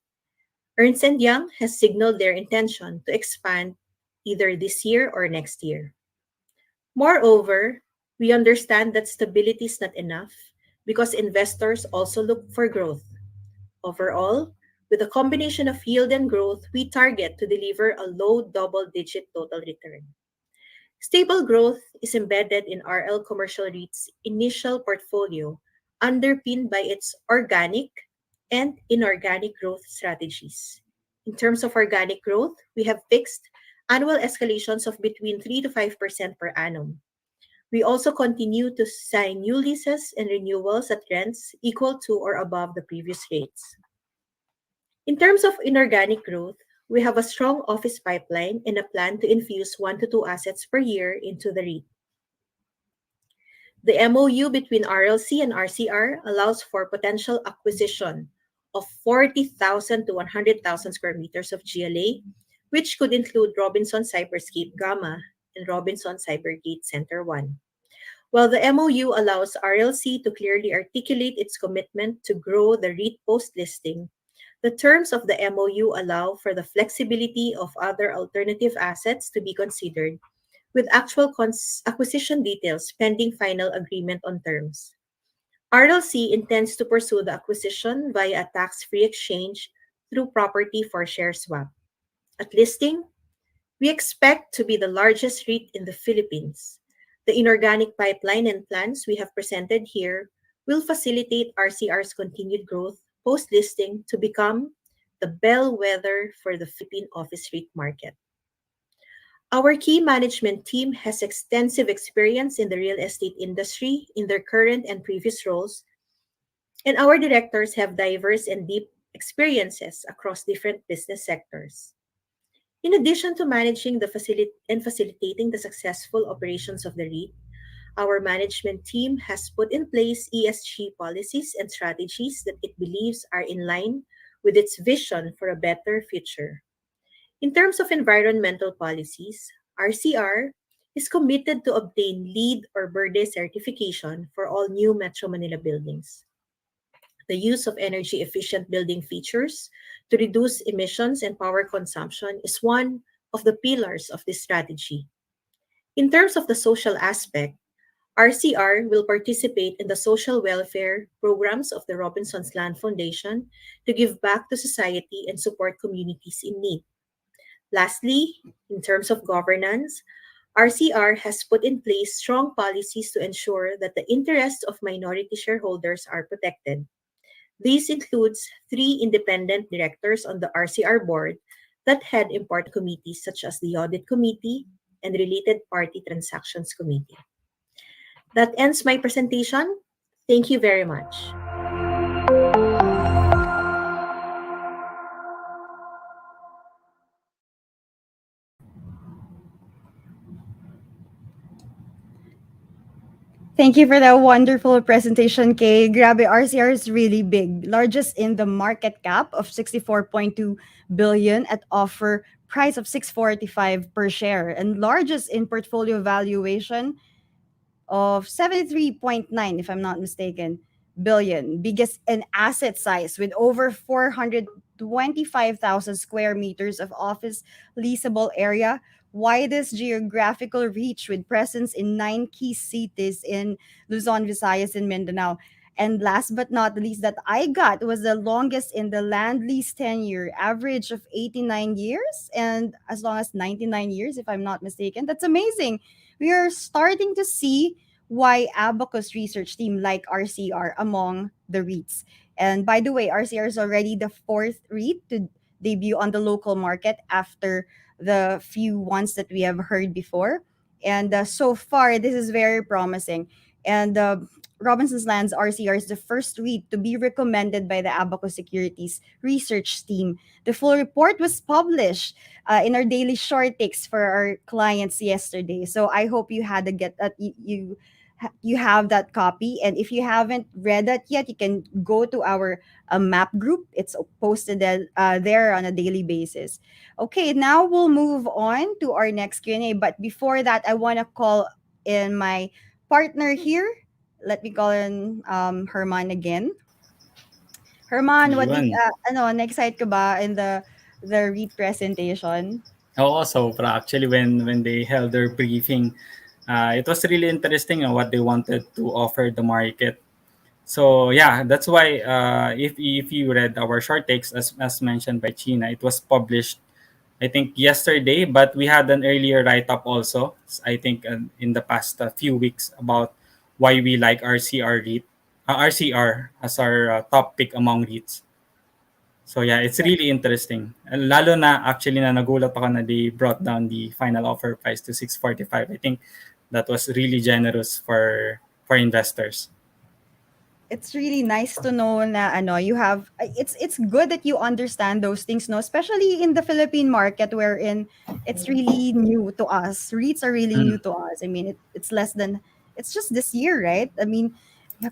Ernst& Young has signaled their intention to expand either this year or next year. Moreover, we understand that stability is not enough because investors also look for growth. Overall, with a combination of yield and growth, we target to deliver a low double-digit total return. Stable growth is embedded in RL Commercial REIT's initial portfolio, underpinned by its organic and inorganic growth strategies. In terms of organic growth, we have fixed annual escalations of between 3 to 5% per annum. We also continue to sign new leases and renewals at rents equal to or above the previous rates. In terms of inorganic growth, we have a strong office pipeline and a plan to infuse 1 to 2 assets per year into the REIT. The MOU between RLC and RCR allows for potential acquisition of 40,000 to 100,000 square meters of GLA, which could include Robinson Cyberscape Gamma and Robinson Cybergate Center 1. While the MOU allows RLC to clearly articulate its commitment to grow the REIT post-listing, the terms of the MOU allow for the flexibility of other alternative assets to be considered, with actual acquisition details pending final agreement on terms. RLC intends to pursue the acquisition via a tax-free exchange through property for share swap. At listing, we expect to be the largest REIT in the Philippines. The inorganic pipeline and plans we have presented here will facilitate RCR's continued growth post-listing to become the bellwether for the Philippine office REIT market. Our key management team has extensive experience in the real estate industry in their current and previous roles, and our directors have diverse and deep experiences across different business sectors. In addition to managing and facilitating the successful operations of the REIT, our management team has put in place ESG policies and strategies that it believes are in line with its vision for a better future. In terms of environmental policies, RCR is committed to obtain LEED or Verde certification for all new Metro Manila buildings. The use of energy-efficient building features to reduce emissions and power consumption is one of the pillars of this strategy. In terms of the social aspect, RCR will participate in the social welfare programs of the Robinson's Land Foundation to give back to society and support communities in need. Lastly, in terms of governance, RCR has put in place strong policies to ensure that the interests of minority shareholders are protected. This includes 3 independent directors on the RCR board that head important committees such as the Audit Committee and Related Party Transactions Committee. That ends my presentation. Thank you very much. Thank you for that wonderful presentation, Kay. Grabe, RCR is really big. Largest in the market cap of 64.2 billion at offer price of 645 per share, and largest in portfolio valuation of 73.9, if I'm not mistaken, billion. Biggest in asset size with over 425,000 square meters of office leasable area. Widest geographical reach with presence in 9 key cities in Luzon, Visayas, and Mindanao. And last but not the least, that I got was the longest in the land lease tenure, average of 89 years and as long as 99 years, if I'm not mistaken. That's amazing. We are starting to see why Abacus research team like RCR among the REITs. And by the way, RCR is already the fourth REIT to debut on the local market after the few ones that we have heard before. And so far, this is very promising. And Robinson's Land's RCR is the first REIT to be recommended by the Abacus Securities research team. The full report was published in our daily short takes for our clients yesterday. So I hope you had to get that you have that copy, and if you haven't read that yet, you can go to our map group. It's posted there on a daily basis. Okay, now we'll move on to our next Q&A, but before that I want to call in my partner here. Let me call in Herman again. Herman, what do you, Yun. na-excite ka ba in the REIT presentation? Oo, sobra. Actually, when they held their briefing, it was really interesting what they wanted to offer the market. So yeah, that's why if you read our short takes as mentioned by China, it was published I think yesterday, but we had an earlier write up also. I think in the past few weeks about why we like RCR as our top pick among REITs. So yeah, it's really interesting. Lalo na actually na nagulat ako na they brought down the final offer price to 645. I think that was really generous for investors. It's really nice to know na you have it's good that you understand those things, no, especially in the Philippine market wherein it's really new to us. REITs are really new Mm. to us. I mean, it's just this year, right? I mean,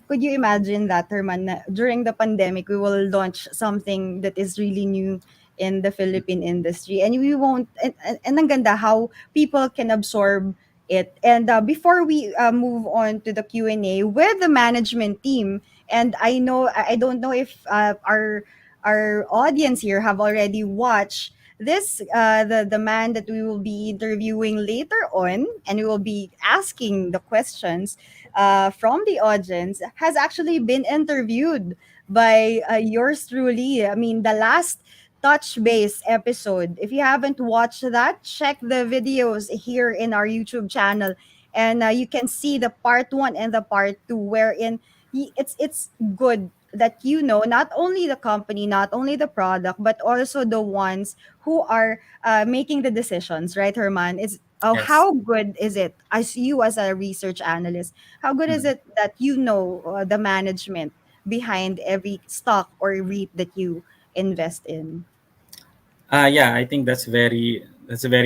could you imagine that, Herman, na during the pandemic we will launch something that is really new in the Philippine industry, and we won't, and ang ganda how people can absorb it. And before we move on to the Q&A with the management team, and I don't know if our audience here have already watched this, the man that we will be interviewing later on, and we will be asking the questions from the audience, has actually been interviewed by yours truly. I mean, the last touch base episode, if you haven't watched that, check the videos here in our YouTube channel, and you can see the part 1 and the part 2, wherein it's good that you know not only the company, not only the product, but also the ones who are making the decisions, right, Herman? It's Yes. how good is it as you as a research analyst? How good is Mm. it that you know the management behind every stock or REIT that you invest in? Yeah, I think that's very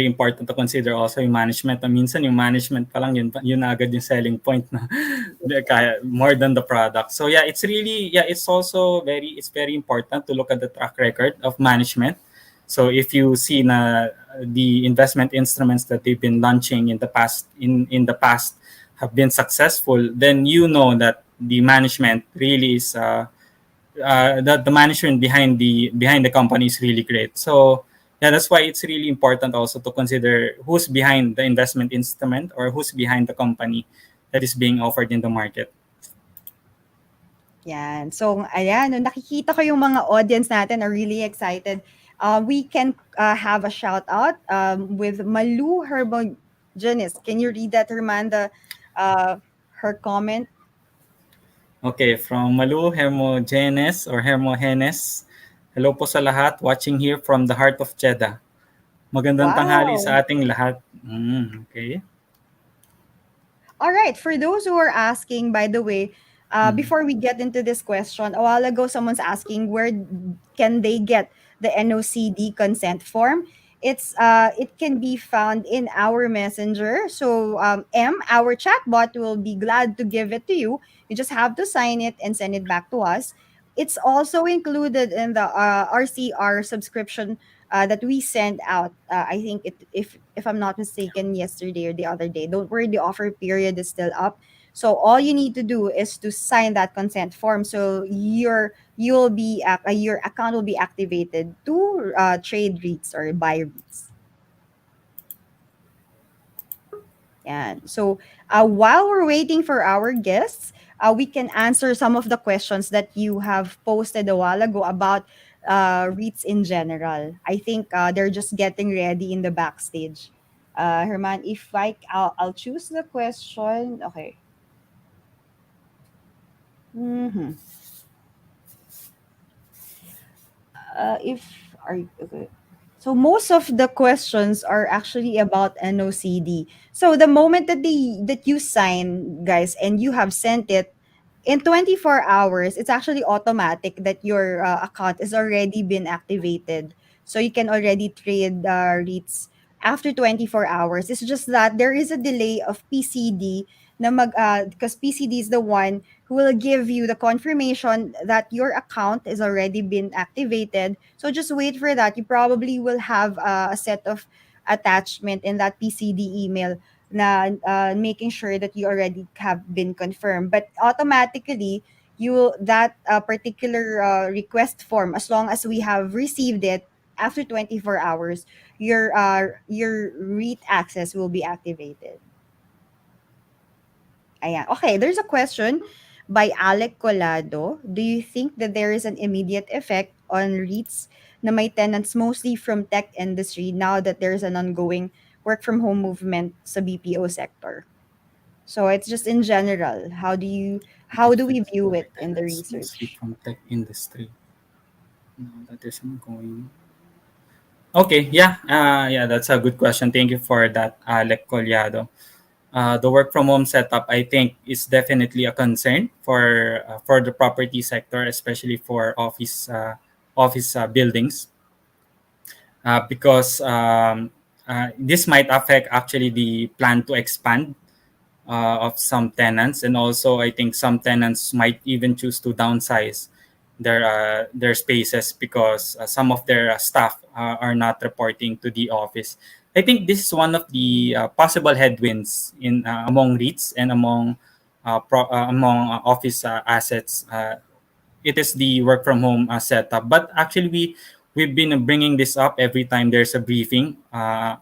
important to consider also yung management. Minsan yung management pa lang yun na agad yung selling point na kaya more than the product. So yeah, it's very important to look at the track record of management. So if you see na the investment instruments that they've been launching in the past have been successful, then you know that the management really is the management behind the company is really great. So yeah, that's why it's really important also to consider who's behind the investment instrument or who's behind the company that is being offered in the market. Yan. So, ayan, no, nakikita ko yung mga audience natin are really excited. We can have a shout out with Malu Herbogenis. Can you read that, Herman, uh, her comment? Okay, from Malu Hermogenes or Hermogenes. Hello po sa lahat watching here from the heart of Jeddah. Magandang tanghali Wow. sa ating lahat. Okay. All right. For those who are asking, by the way, Mm. before we get into this question, a while ago, someone's asking where can they get the NOCD consent form. It can be found in our messenger. So our chatbot will be glad to give it to you. You just have to sign it and send it back to us. It's also included in the RCR subscription that we sent out. I think if I'm not mistaken, yesterday or the other day. Don't worry, the offer period is still up. So all you need to do is to sign that consent form. So your account will be activated to trade REITs or buy REITs. And so, while we're waiting for our guests, we can answer some of the questions that you have posted a while ago about REITs in general. I think they're just getting ready in the backstage. Herman, if I'll choose the question. Okay. Mm-hmm. If are okay. So most of the questions are actually about NOCD. So the moment that you sign, guys, and you have sent it in 24 hours, it's actually automatic that your account is already been activated. So you can already trade REITs after 24 hours. It's just that there is a delay of PCD because PCD is the one who will give you the confirmation that your account is already been activated. So just wait for that. You probably will have a set of attachment in that PCD email na making sure that you already have been confirmed. But automatically, you will that particular request form, as long as we have received it after 24 hours, your REIT access will be activated. Ayan. Okay, there's a question by Alec Colado. Do you think that there is an immediate effect on REITs na may tenants mostly from tech industry now that there's an ongoing work from home movement sa BPO sector? So it's just in general. How do we view it in the Tenants mostly research? from tech industry. No, that isn't going. Okay, yeah, yeah, that's a good question. Thank you for that, Alec Collado. The work from home setup, I think, is definitely a concern for the property sector, especially for office buildings, because this might affect actually the plan to expand of some tenants, and also I think some tenants might even choose to downsize their spaces because some of their staff are not reporting to the office. I think this is one of the possible headwinds in among REITs and among office assets. It is the work from home setup. But actually, we've been bringing this up every time there's a briefing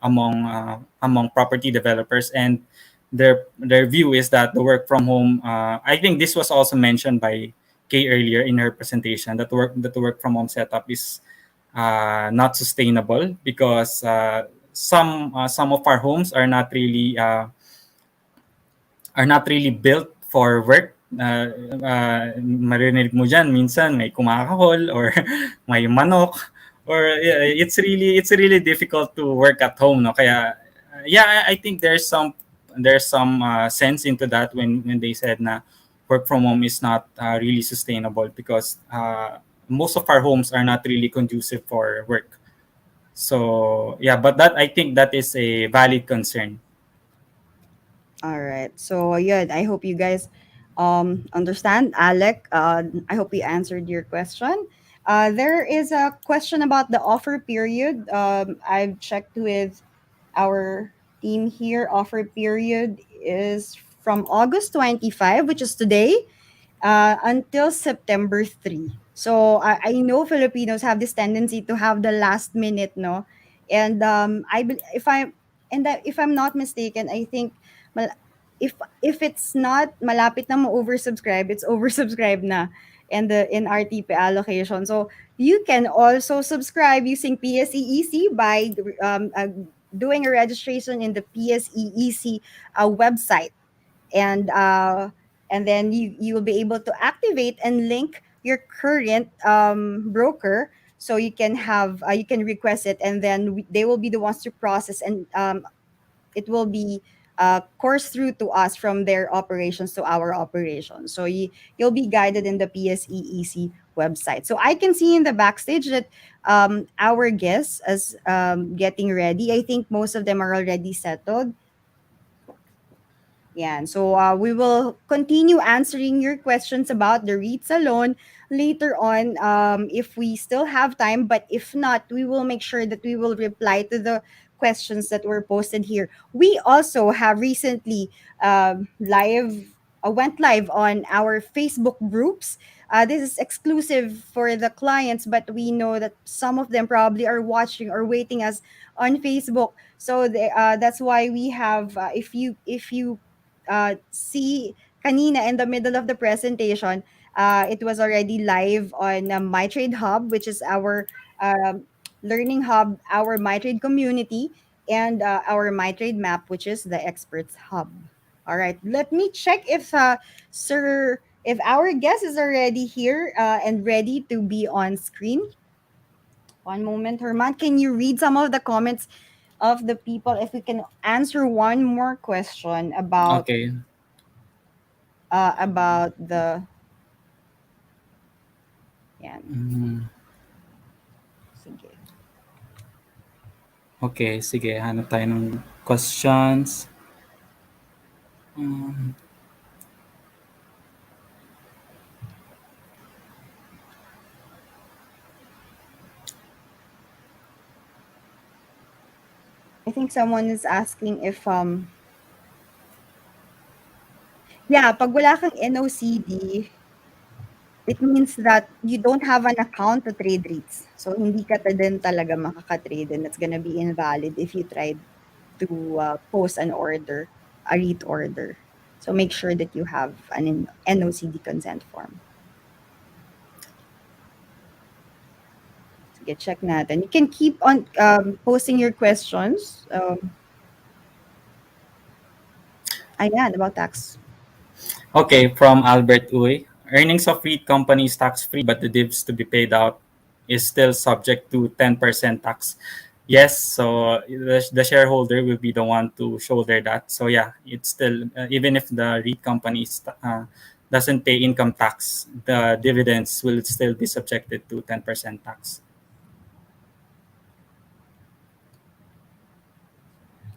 among property developers, and their view is that the work from home. I think this was also mentioned by Kay earlier in her presentation, that the work from home setup is not sustainable because some of our homes are not really built for work. Maririnig mo dyan, minsan may kumakahol or may manok, or yeah, it's really difficult to work at home, no? Kaya yeah, I think there's some sense into that when they said na work from home is not really sustainable because most of our homes are not really conducive for work. So yeah, but that I think that is a valid concern. All right. So yeah, I hope you guys understand, Alec. I hope we answered your question. There is a question about the offer period. I've checked with our team here. Offer period is from August 25, which is today, until September 3. So I know Filipinos have this tendency to have the last minute, no? And if if I'm not mistaken, I think mal- if it's not malapit na mo oversubscribe, it's oversubscribed na in RTP allocation. So you can also subscribe using PSEEC by doing a registration in the PSEEC website. And and then you will be able to activate and link your current broker, so you can have you can request it, and then they will be the ones to process, and it will be coursed through to us from their operations to our operations. So you'll be guided in the PSEEC website. So I can see in the backstage that our guests is getting ready. I think most of them are already settled. Yeah, and so we will continue answering your questions about the REITs alone later on, if we still have time. But if not, we will make sure that we will reply to the questions that were posted here. We also have recently went live on our Facebook groups. This is exclusive for the clients, but we know that some of them probably are watching or waiting us on Facebook. So that's why we have, if you see kanina in the middle of the presentation, it was already live on MyTrade Hub, which is our learning hub, our MyTrade community, and our MyTrade map, which is the experts hub. All right, let me check if if our guest is already here and ready to be on screen. One moment, Herman. Can you read some of the comments of the people if we can answer one more question Okay. about the yan. Mm, Sige. okay, sige. Hanap tayo ng questions. Mm, I think someone is asking if yeah, pag wala kang NOCD, it means that you don't have an account to trade REITs. So hindi ka din talaga makaka-trade, and that's gonna be invalid if you tried to post an order, a REIT order. So make sure that you have an NOCD consent form. Sige, check natin. You can keep on posting your questions. Ayan, about tax. okay, from Albert Uy. Earnings of REIT companies tax-free, but the divs to be paid out is still subject to 10% tax. Yes, so the shareholder will be the one to shoulder that. So yeah, it's still, even if the REIT company doesn't pay income tax, the dividends will still be subjected to 10% tax.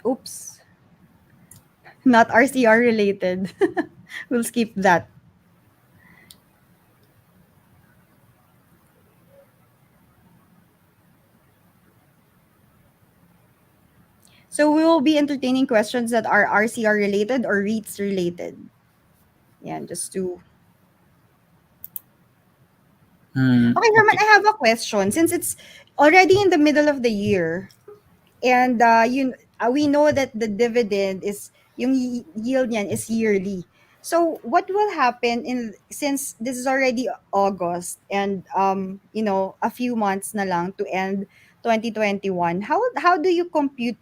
Oops. Not RCR related. We'll skip that. So we will be entertaining questions that are RCR related or REITs related. Yeah, just to. Okay, Herman, Okay. I have a question. Since it's already in the middle of the year, and we know that the dividend is yung yield niyan is yearly. So what will happen in since this is already August, and a few months na lang to end 2021? How do you compute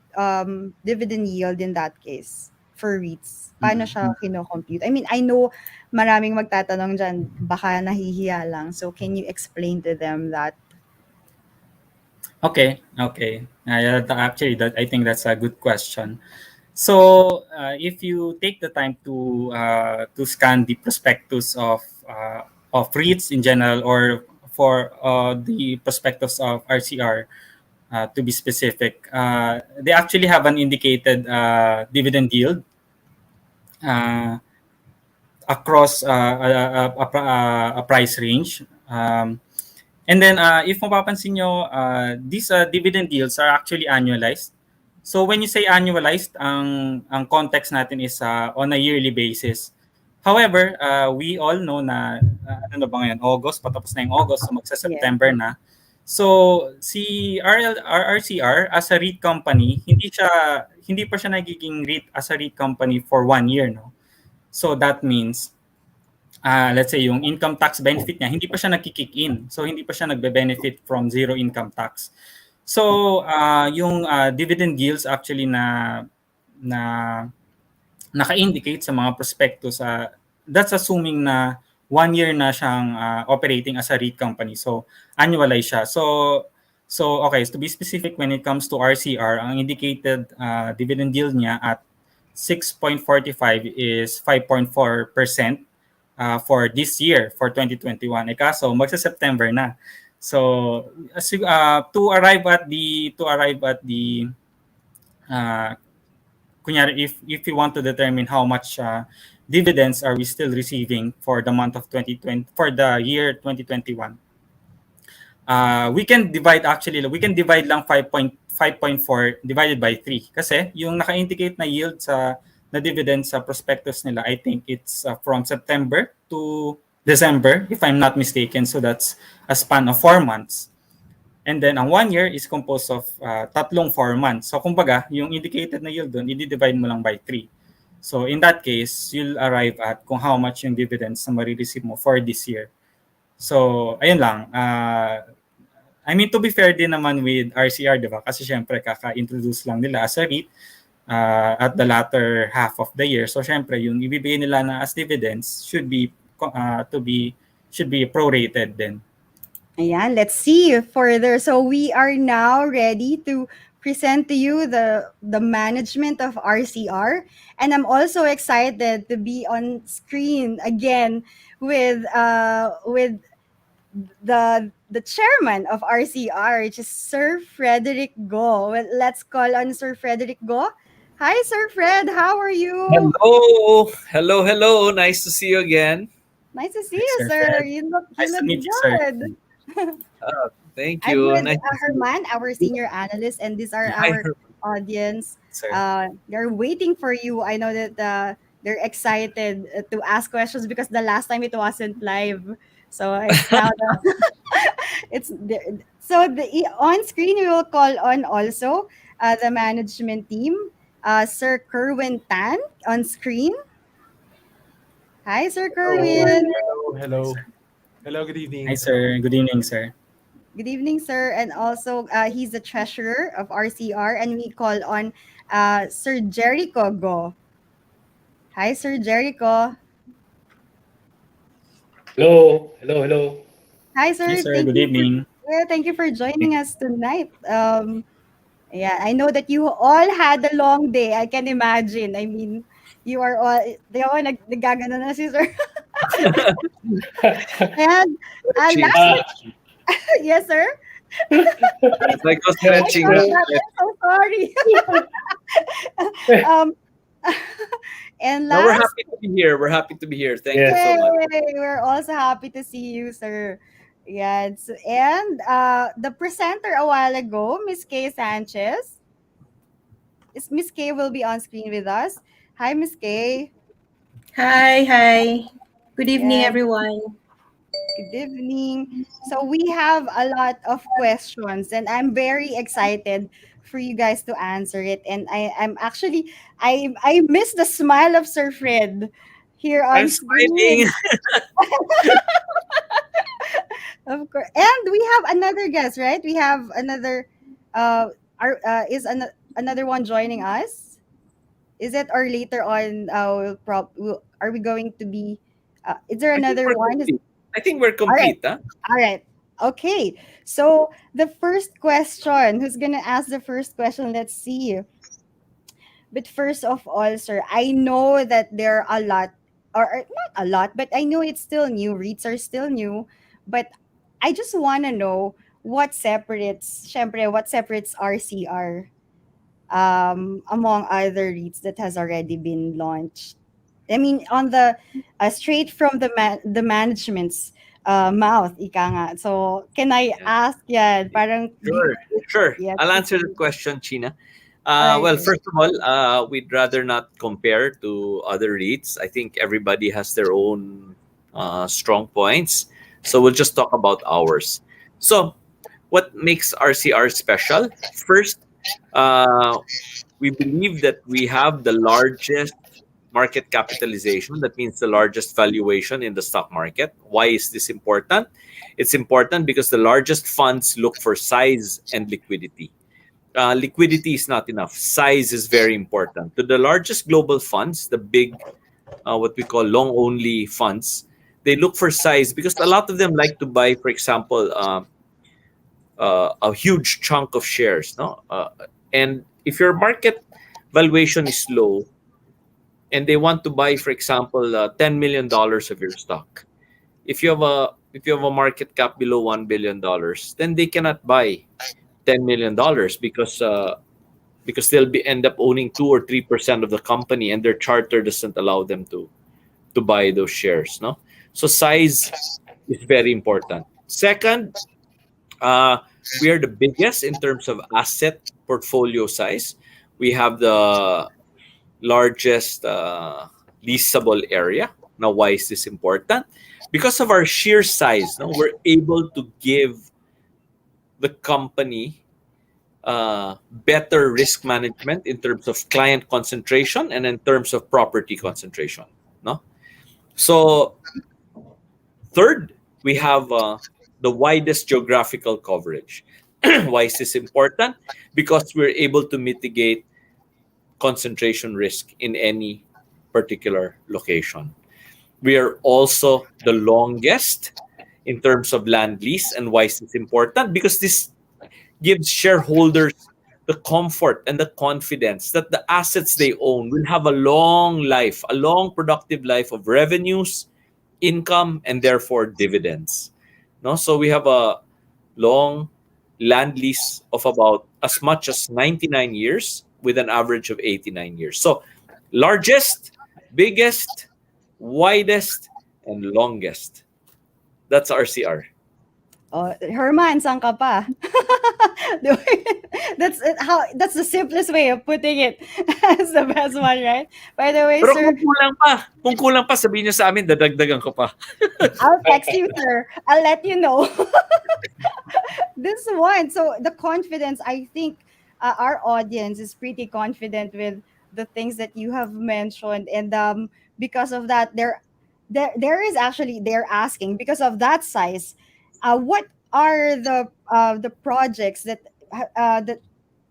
dividend yield in that case for REITs? Paano siya Mhm. kino-compute? I mean, I know maraming magtatanong diyan, baka nahihiya lang. So can you explain to them that? Okay, okay. Yeah, actually, I think that's a good question. So, if you take the time to scan the prospectus of REITs in general, or for the prospectus of RCR, to be specific, they actually have an indicated dividend yield uh, across a price range. And then, if mapapansin nyo, these dividend yields are actually annualized. So when you say annualized, ang context natin is on a yearly basis. However, we all know na, ano na ba ngayon, August, patapos na yung August, so Yeah. magsa-September na. So si RRCR as a REIT company, hindi pa siya nagiging REIT as a REIT company for 1 year, no? So that means let's say yung income tax benefit niya, hindi pa siya nagki-kick in. So hindi pa siya nagbe-benefit from zero income tax. So yung dividend yields actually na naka-indicate sa mga prospectus that's assuming na 1 year na siyang operating as a REIT company. So, annualize siya. Okay, to be specific, when it comes to RCR, ang indicated dividend yield niya at 6.45 is 5.4% for this year, for 2021. Kaso, magsa-September na. So, to arrive at the uh, kunyari, if you want to determine how much dividends are we still receiving for the month of 2020, for the year 2021, we can divide lang 5.4 divided by 3 kasi yung naka-indicate na yield na dividend sa prospectus nila, I think it's from September to December if I'm not mistaken, so that's a span of 4 months. And then, ang 1 year is composed of tatlong 4 months. So, kumbaga, yung indicated na yield doon, i-divide mo lang by 3. So, in that case, you'll arrive at kung how much yung dividends na marireceive mo for this year. So, ayun lang. I mean, to be fair din naman with RCR, di ba? Kasi syempre, kaka-introduce lang nila as a REIT at the latter half of the year. So, syempre, yung ibibigay nila na as dividends should be prorated din. Ayan, let's see further. So we are now ready to present to you the management of RCR, and I'm also excited to be on screen again with the chairman of RCR, which is Sir Fredrick Go. Well, let's call on Sir Fredrick Go. Hi, Sir Fred. How are you? Hello, hello, hello. Nice to see you again. Nice to see Hi, you, Sir sir. Fred. You Nice to look meet you, sir. good. Thank I'm you. with Nice to see you. Herman, our senior analyst, and these are Hi, our Herman. audience. Sir. They're waiting for you. I know that they're excited to ask questions because the last time it wasn't live, so it's now it's the, so the on screen we will call on also the management team, Sir Kerwin Tan on screen. Hi, Sir Hello, Kerwin. hello. Hello, good Hi, evening. Hello. sir. Good evening, sir. Good evening, sir. And also, he's the treasurer of RCR, and we call on Sir Jericho Go. Hi, Sir Jericho. Hello. Hi, Hi, sir. sir. Good evening. Thank you for joining us tonight. Yeah, I know that you all had a long day. I can imagine. I mean, you are all, they all nagagano na si sir. And Stretching, last but, stretching. yes, sir. It's like go I stretching. thought Go that. stretch. I'm so sorry. um, and No, we're last, happy to be here. We're happy to be here. Thank you Yes. so much. yay, we're also happy to see you, sir. Yes. And the presenter a while ago, Miss Kay Sanchez. Miss Kay will be on screen with us. Hi, Miss Kay. Hi. Good evening, Yes. everyone. Good evening. So we have a lot of questions, and I'm very excited for you guys to answer it. And I'm actually I miss the smile of Sir Fred here I'm on smiling. screen. Of course. And we have another guest, right? We have another another one joining us? Is it, or later on are we going to be is there I think another we're one? complete. I think we're All right. complete, huh? All right. Okay. So the first question, who's gonna ask the first question? Let's see. But first of all, sir, I know that there are a lot, or not a lot, but I know it's still new. REITs are still new, but I just want to know what separates RCR among other REITs that has already been launched. I mean, on the straight from the management's mouth, ika nga. So, can I Yeah. ask? Yeah, parang Sure, sure. yeah. I'll answer the question, China. All right. Well, first of all, we'd rather not compare to other REITs. I think everybody has their own strong points. So we'll just talk about ours. So, what makes RCR special? First, uh, we believe that we have the largest market capitalization. That means the largest valuation in the stock market. Why is this important? It's important because the largest funds look for size and liquidity. Liquidity is not enough. Size is very important. To the largest global funds, the big what we call long only funds, they look for size because a lot of them like to buy, for example, a huge chunk of shares. No, and if your market valuation is low, and they want to buy, for example, $10 million of your stock, if you have a market cap below $1 billion, then they cannot buy $10 million because they'll be end up owning 2 or 3% of the company, and their charter doesn't allow them to buy those shares. No, so size is very important. Second, we are the biggest in terms of asset portfolio size. We have the largest leasable area. Now, why is this important? Because of our sheer size, no, we're able to give the company better risk management in terms of client concentration and in terms of property concentration. No, so third, we have the widest geographical coverage. Why is this important? Because we're able to mitigate concentration risk in any particular location. We are also the longest in terms of land lease. And why is this important? Because this gives shareholders the comfort and the confidence that the assets they own will have a long life, a long productive life of revenues, income, and therefore dividends. No, so we have a long land lease of about as much as 99 years with an average of 89 years. So largest, biggest, widest, and longest. That's RCR. Oh, Herman, saan ka pa? That's the simplest way of putting it. That's the best one, right? By the way, Pero sir, kung kulang pa, sabihin niyo sa amin, dadagdagan ko pa. I'll text you, sir. I'll let you know. This one. So the confidence, I think our audience is pretty confident with the things that you have mentioned, and because of that, there is actually they're asking because of that size, what are the projects that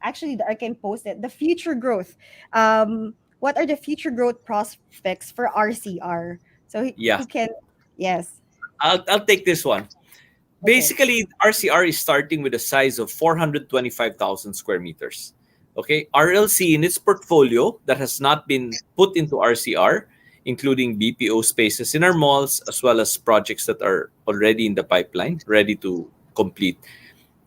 actually I can post it the future growth. What are the future growth prospects for RCR? So Yeah, who can yes I'll take this one. okay. Basically, RCR is starting with a size of 425,000 square meters. Okay, RLC in its portfolio that has not been put into RCR, including BPO spaces in our malls, as well as projects that are already in the pipeline, ready to complete,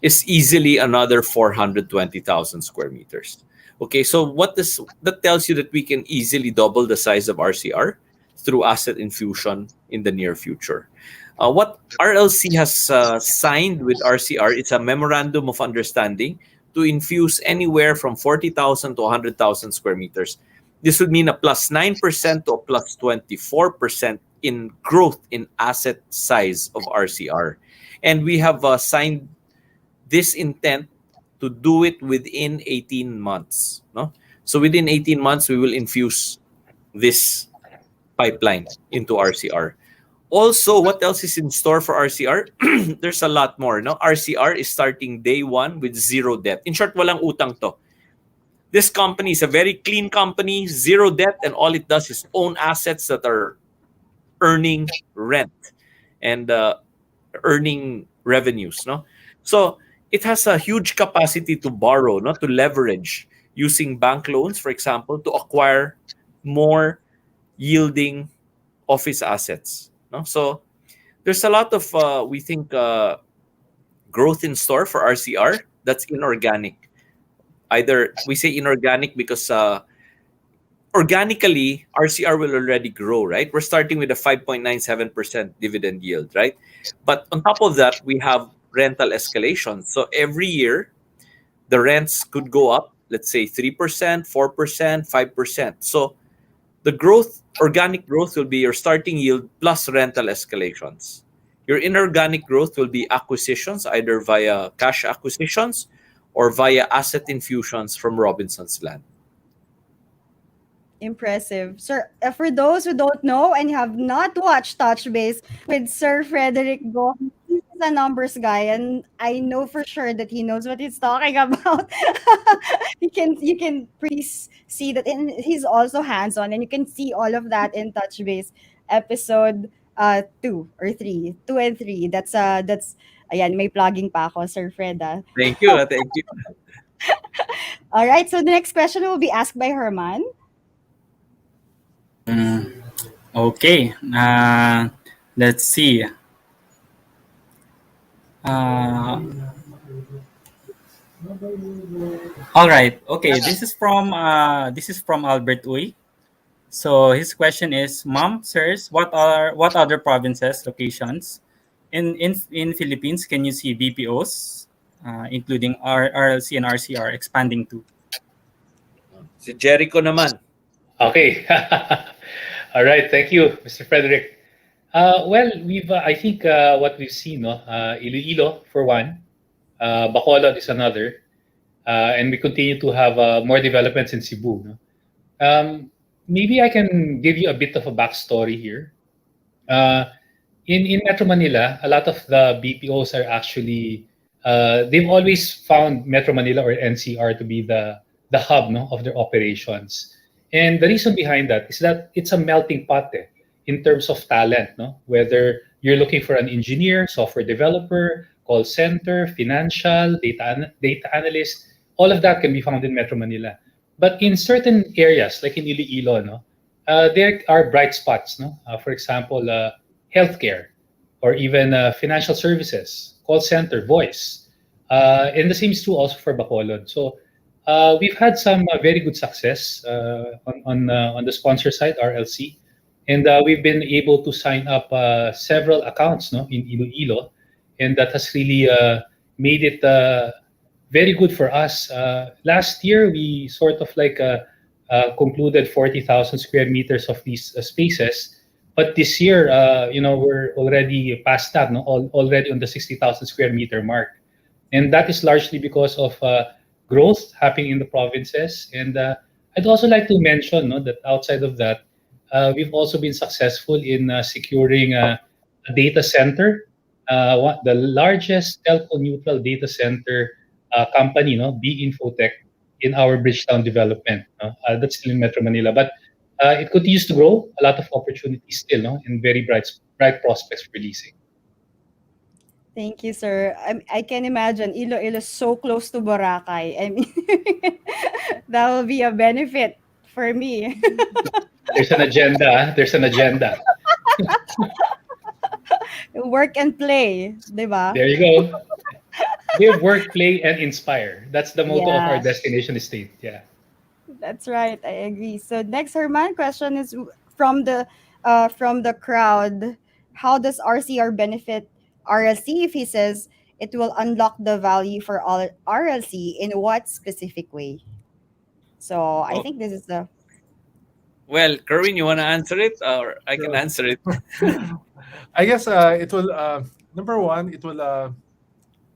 is easily another 420,000 square meters. Okay, so that tells you that we can easily double the size of RCR through asset infusion in the near future. What RLC has signed with RCR is a memorandum of understanding to infuse anywhere from 40,000 to 100,000 square meters. This would mean a plus 9% to a plus 24% in growth in asset size of RCR. And we have signed this intent to do it within 18 months. No? So within 18 months, we will infuse this pipeline into RCR. Also, what else is in store for RCR? There's a lot more. No? RCR is starting day one with zero debt. In short, walang utang to. This company is a very clean company, zero debt, and all it does is own assets that are earning rent and earning revenues. No, so it has a huge capacity to borrow, not to leverage using bank loans, for example, to acquire more yielding office assets. No, so there's a lot of we think growth in store for RCR that's inorganic. Either we say inorganic because organically RCR will already grow, right? We're starting with a 5.97% dividend yield, right? But on top of that, we have rental escalation. So every year, the rents could go up, let's say 3%, 4%, 5%. So the growth, organic growth will be your starting yield plus rental escalations. Your inorganic growth will be acquisitions, either via cash acquisitions or via asset infusions from Robinson's Land. Impressive. Sir, for those who don't know and have not watched Touch Base with Sir Fredrick Go, is a numbers guy, and I know for sure that he knows what he's talking about. You can see that he's also hands on, and you can see all of that in Touch Base episode 2 or 3, 2 and 3. That's ayan, may plugging pa ako, Sir Fred. Ah. Thank you. Thank you. All right, so the next question will be asked by Herman. Okay. Let's see. Uh, all right. Okay. This is from Albert Uy. So his question is, Mom, sirs, what other provinces locations in Philippines can you see BPOs, including RLC and RCR expanding to? Si Jericho naman. Okay. All right. Thank you, Mr. Frederick. Well, I think what we've seen, no, Iloilo for one, Bacolod is another, and we continue to have more developments in Cebu. No? Maybe I can give you a bit of a backstory here. Uh, in Metro Manila, a lot of the BPOs are actually they've always found Metro Manila or NCR to be the hub, no, of their operations. And the reason behind that is that it's a melting pot in terms of talent, no? Whether you're looking for an engineer, software developer, call center, financial, data analyst, all of that can be found in Metro Manila. But in certain areas, like in Iloilo, no, there are bright spots. No, for example, healthcare, or even financial services, call center, voice, and the same is true also for Bacolod. So we've had some very good success on the sponsor side, RLC, and we've been able to sign up several accounts, no, in Iloilo, and that has really made it very good for us. Last year, we sort of like concluded 40,000 square meters of these spaces. But this year, we're already past that, no? Already on the 60,000 square meter mark. And that is largely because of growth happening in the provinces. And I'd also like to mention, no, that outside of that, we've also been successful in securing a data center, the largest telco-neutral data center company, no, B Infotech, in our Bridgetown development. No? That's still in Metro Manila, but it continues to grow. A lot of opportunities still, no, and very bright prospects for leasing. Thank you, sir. I can imagine Iloilo is so close to Boracay. I mean, that will be a benefit for me. There's an agenda. There's an agenda. Work and play, di ba? There you go. Live, work, play, and inspire. That's the motto of our Yeah, destination state. Yeah. that's right. I agree. So next Herman question is from the crowd. How does RCR benefit RLC if he says it will unlock the value for all RLC in what specific way? So I Oh, think this is the well, Kerwin, you want to answer it, or I can So, answer it? I guess it will, number one, it will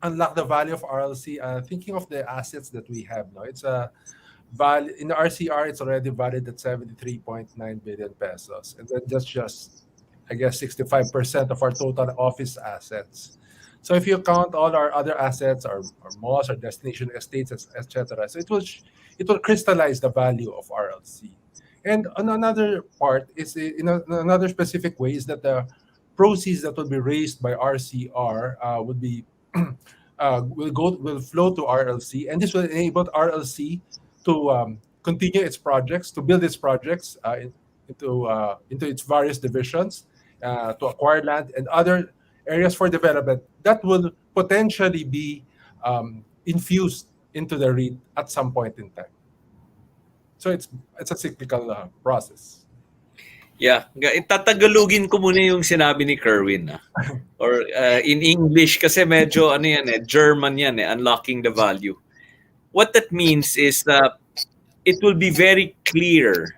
unlock the value of RLC. Thinking of the assets that we have now, it's a value in the RCR. It's already valued at 73.9 billion pesos, and then that's just, I guess, 65% of our total office assets. So if you count all our other assets, our malls, our destination estates, etc., so it will crystallize the value of RLC. And on another part is in another specific way is that the proceeds that will be raised by RCR would be will flow to RLC, and this will enable RLC to continue its projects, to build its projects into its various divisions, to acquire land and other areas for development that will potentially be infused into the REIT at some point in time. So it's a cyclical process. Yeah, itatagalugin ko muna yung sinabi ni Kerwin. Or in English, kasi medyo ano yan German yan unlocking the value. What that means is that it will be very clear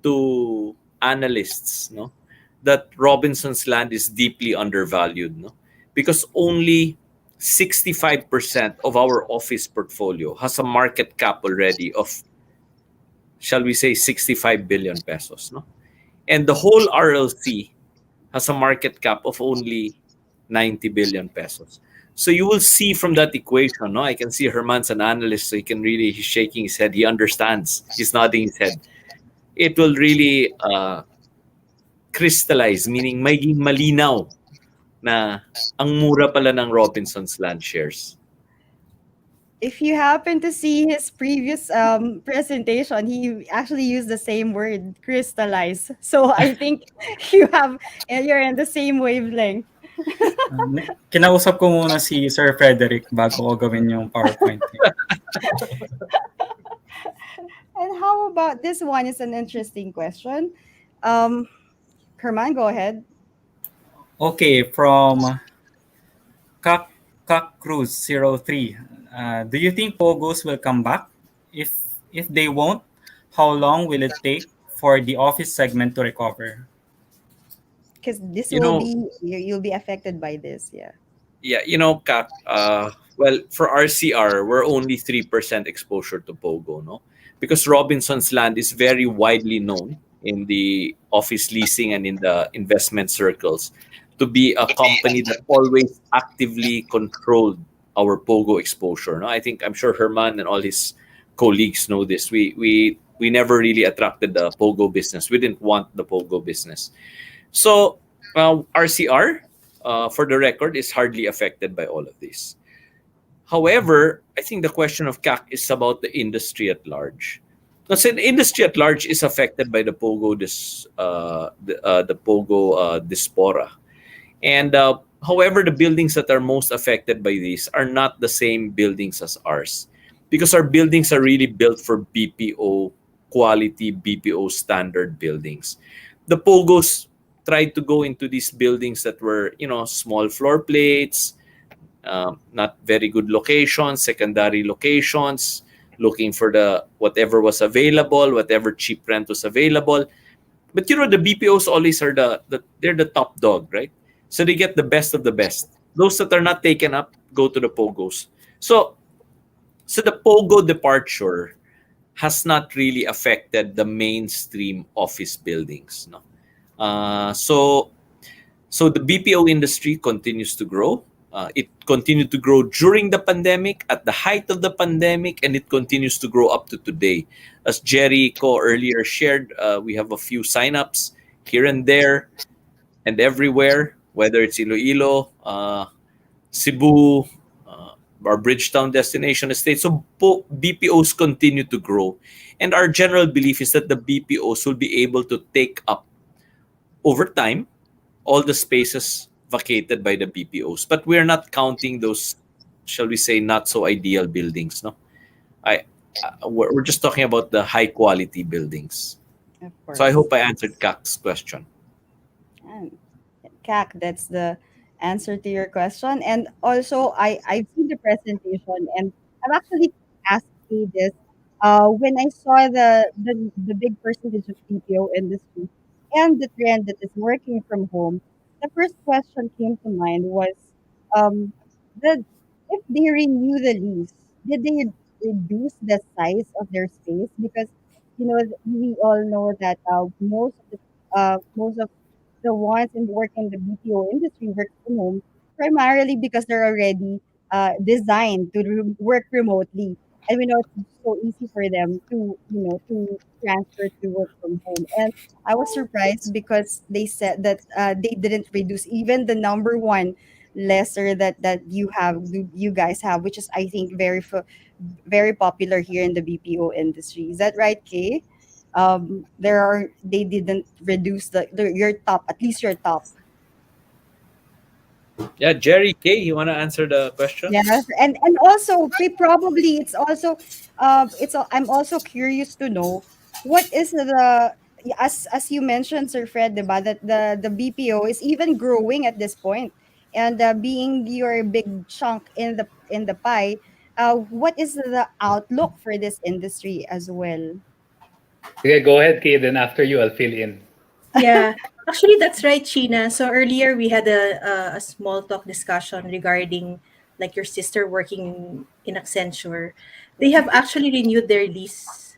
to analysts, no, that Robinson's Land is deeply undervalued, no, because only 65% of our office portfolio has a market cap already of, shall we say, 65 billion pesos, no, and the whole RLC has a market cap of only 90 billion pesos. So you will see from that equation, no? I can see Herman's an analyst, so he's shaking his head. He understands. He's nodding his head. It will really crystallize, meaning maging malinaw na ang mura pala ng Robinson's Land shares. If you happen to see his previous presentation, he actually used the same word, crystallize. So I think you're in the same wavelength. Kinausap ko muna si Sir Frederick bago ko gawin yung PowerPoint. And how about this one? Is an interesting question. Herman, go ahead. Okay, from Kak Cruz 03. Do you think Pogos will come back? If they won't, how long will it take for the office segment to recover? Because this You will know, be you'll be affected by this. Yeah. yeah, Kak, well, for RCR, we're only 3% exposure to Pogo, no? Because Robinson's Land is very widely known in the office leasing and in the investment circles to be a company that always actively controlled our Pogo exposure. No, I'm sure Herman and all his colleagues know this. We never really attracted the Pogo business. We didn't want the Pogo business. So RCR, for the record, is hardly affected by all of this. However, I think the question of CAC is about the industry at large. Because the industry at large is affected by the Pogo the Pogo diaspora, and however, the buildings that are most affected by these are not the same buildings as ours, because our buildings are really built for BPO quality, BPO standard buildings. The Pogos tried to go into these buildings that were, small floor plates, not very good locations, secondary locations, looking for the whatever was available, whatever cheap rent was available. But the BPOs always are they're the top dog, right? So they get the best of the best. Those that are not taken up go to the Pogos. So the Pogo departure has not really affected the mainstream office buildings, no. So the BPO industry continues to grow. It continued to grow during the pandemic, at the height of the pandemic, and it continues to grow up to today. As Jerry Ko earlier shared, we have a few signups here and there and everywhere, whether it's Iloilo, Cebu, our Bridgetown destination estate. So BPOs continue to grow. And our general belief is that the BPOs will be able to take up over time all the spaces vacated by the BPOs. But we're not counting those, shall we say, not so ideal buildings. No, we're just talking about the high quality buildings. Of So I course. hope I answered Kak's question. And CAC, that's the answer to your question. And also, I've seen the presentation, and I've actually asked you this. When I saw the big percentage of BPO industry and the trend that is working from home, the first question came to mind was, um, the if they renew the lease, did they reduce the size of their space? Because we all know that most of the ones in work in the BPO industry work from home primarily because they're already designed to work remotely, and we know it's so easy for them to transfer to work from home. And I was surprised because they said that they didn't reduce even the number one lesser that you guys have, which is I think very popular here in the BPO industry. Is that right, Kay? They didn't reduce your top, at least your top. Yeah, Jerry K, you want to answer the question? Yes, and also probably it's also I'm also curious to know what is as you mentioned, Sir Fred, diba, that the BPO is even growing at this point, and being your big chunk in the pie. What is the outlook for this industry as well? Okay, go ahead, Kay. Then after you, I'll fill in. Yeah, actually, that's right, Sheena. So earlier we had a small talk discussion regarding like your sister working in Accenture. They have actually renewed their lease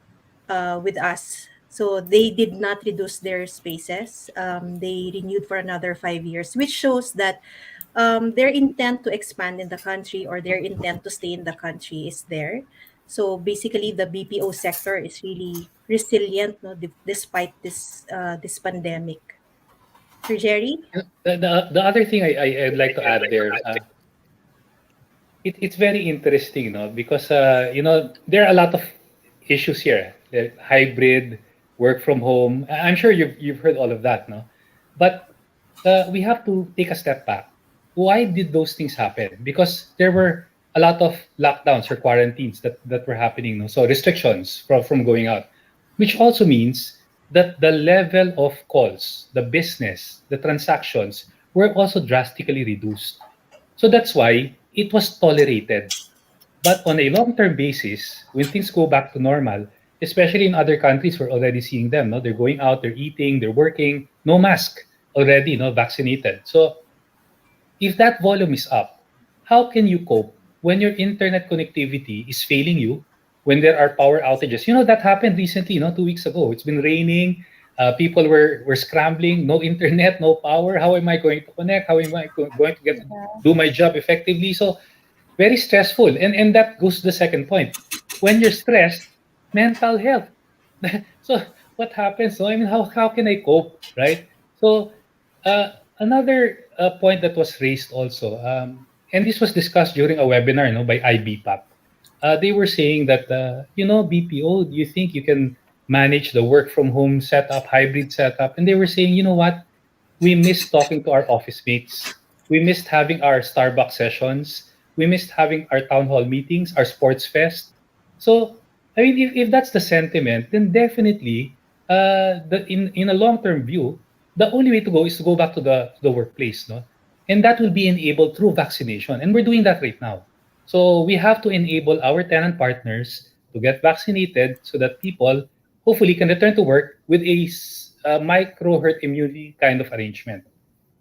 with us. So they did not reduce their spaces. They renewed for another 5 years, which shows that their intent to expand in the country or their intent to stay in the country is there. So basically, the BPO sector is really resilient, no, despite this pandemic. Sir Jerry? The other thing I'd like to add there, it's very interesting, because there are a lot of issues here, like hybrid, work from home. I'm sure you've heard all of that, no? But we have to take a step back. Why did those things happen? Because there were a lot of lockdowns or quarantines that were happening, no? So restrictions from going out, which also means that the level of calls, the business, the transactions were also drastically reduced. So that's why it was tolerated. But on a long-term basis, when things go back to normal, especially in other countries, we're already seeing them. No, they're going out, they're eating, they're working, no mask already, no vaccinated. So if that volume is up, how can you cope when your internet connectivity is failing you, when there are power outages? That happened recently, 2 weeks ago. It's been raining. People were scrambling, no internet, no power. How am I going to connect? How am I going to get to Yeah. do my job effectively? So very stressful. And that goes to the second point. When you're stressed, mental health. So what happens? So I mean, how can I cope, right? So another point that was raised also, and this was discussed during a webinar, by IBPAP. They were saying that BPO, do you think you can manage the work from home setup, hybrid setup? And they were saying, you know what? We missed talking to our office mates. We missed having our Starbucks sessions. We missed having our town hall meetings, our sports fest. So, I mean, if that's the sentiment, then definitely, in a long term view, the only way to go is to go back to the workplace, no, and that will be enabled through vaccination, and we're doing that right now. So we have to enable our tenant partners to get vaccinated so that people hopefully can return to work with a micro herd immunity kind of arrangement.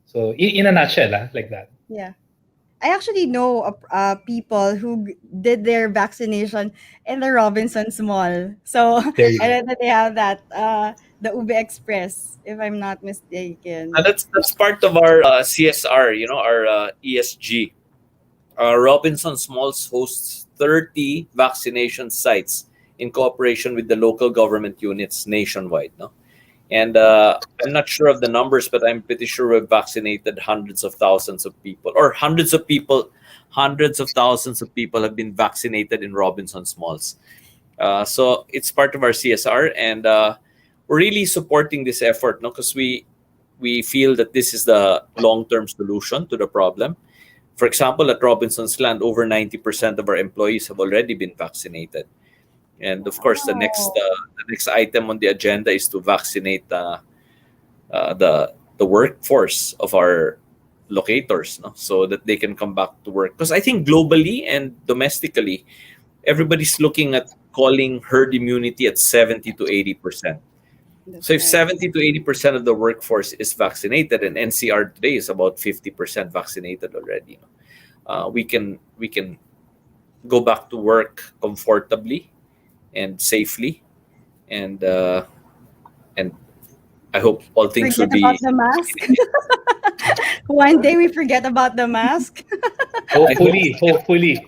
So in a nutshell, like that. Yeah. I actually know people who did their vaccination in the Robinsons Mall. So There you I go. read that they have that, the Ube Express, if I'm not And mistaken. that's part of our CSR, our ESG. Robinson Smalls hosts 30 vaccination sites in cooperation with the local government units nationwide. No, and I'm not sure of the numbers, but I'm pretty sure we've vaccinated hundreds of thousands of people, or hundreds of people, hundreds of thousands of people have been vaccinated in Robinson Smalls. So it's part of our CSR, and we're really supporting this effort, no, because we feel that this is the long-term solution to the problem. For example, at Robinson's Land, over 90% of our employees have already been vaccinated. And of course, Wow. the next item on the agenda is to vaccinate the workforce of our locators, no? So that they can come back to work. Because I think globally and domestically, everybody's looking at calling herd immunity at 70 to 80%. So That's if right. 70 to 80% of the workforce is vaccinated, and NCR today is about 50% vaccinated already, we can go back to work comfortably and safely, and I hope all things will Forget about be. the mask. One day we forget about the mask. I hope Hopefully.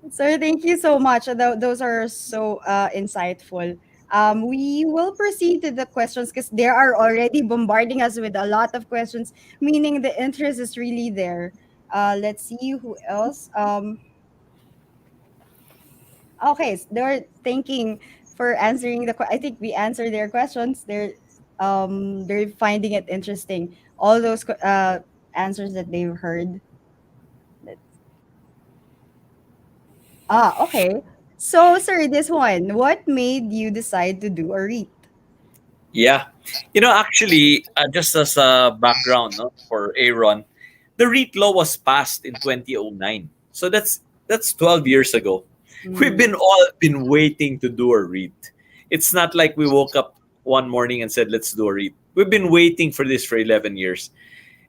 Sir, thank you so much. Those are so insightful. We will proceed to the questions because they are already bombarding us with a lot of questions, meaning the interest is really there. Let's see who else. Okay, so they're thanking for answering I think we answered their questions. They're finding it interesting. All those answers that they've heard. Okay. So, sir, this one. What made you decide to do a REIT? Yeah. Actually, just as a background, no, for Aaron, the REIT law was passed in 2009. So that's 12 years ago. We've Mm. been all been waiting to do a REIT. It's not like we woke up one morning and said, let's do a REIT. We've been waiting for this for 11 years.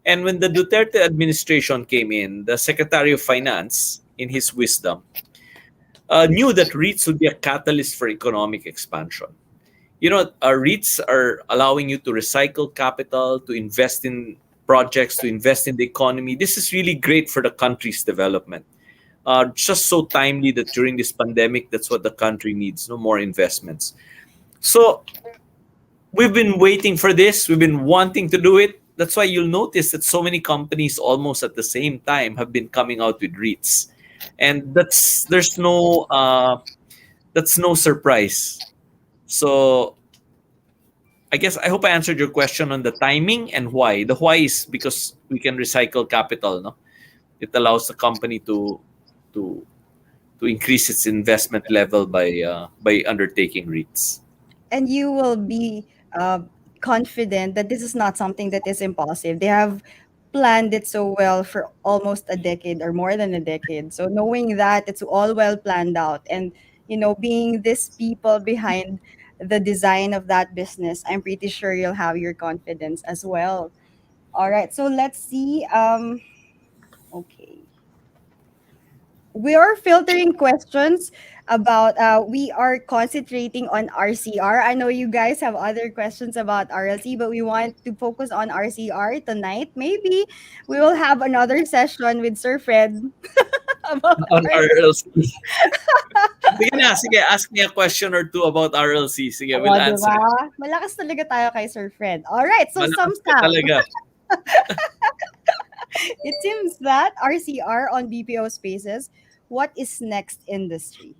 And when the Duterte administration came in, the Secretary of Finance, in his wisdom, knew that REITs would be a catalyst for economic expansion. REITs are allowing you to recycle capital, to invest in projects, to invest in the economy. This is really great for the country's development. Just so timely that during this pandemic, that's what the country needs, no more investments. So we've been waiting for this. We've been wanting to do it. That's why you'll notice that so many companies almost at the same time have been coming out with REITs, and that's no surprise. So I hope I answered your question on the timing and why. The why is because we can recycle capital. No, it allows the company to to increase its investment level by undertaking REITs. And you will be confident that this is not something that is impulsive. They have planned it so well for almost a decade or more than a decade. So knowing that it's all well planned out, and being this people behind the design of that business, I'm pretty sure you'll have your confidence as well. All right, so let's see. Okay, we are filtering questions about we are concentrating on RCR. I know you guys have other questions about RLC, but we want to focus on RCR tonight. Maybe we will have another session with Sir Fred about On RLC. RLC. Sige na, sige, ask me a question or two about RLC. Sige, O, we'll di answer ba? it. Malakas talaga tayo kay Sir Fred. All right, so Malakas sums ka up. talaga. It seems that RCR on BPO spaces. What is next industry?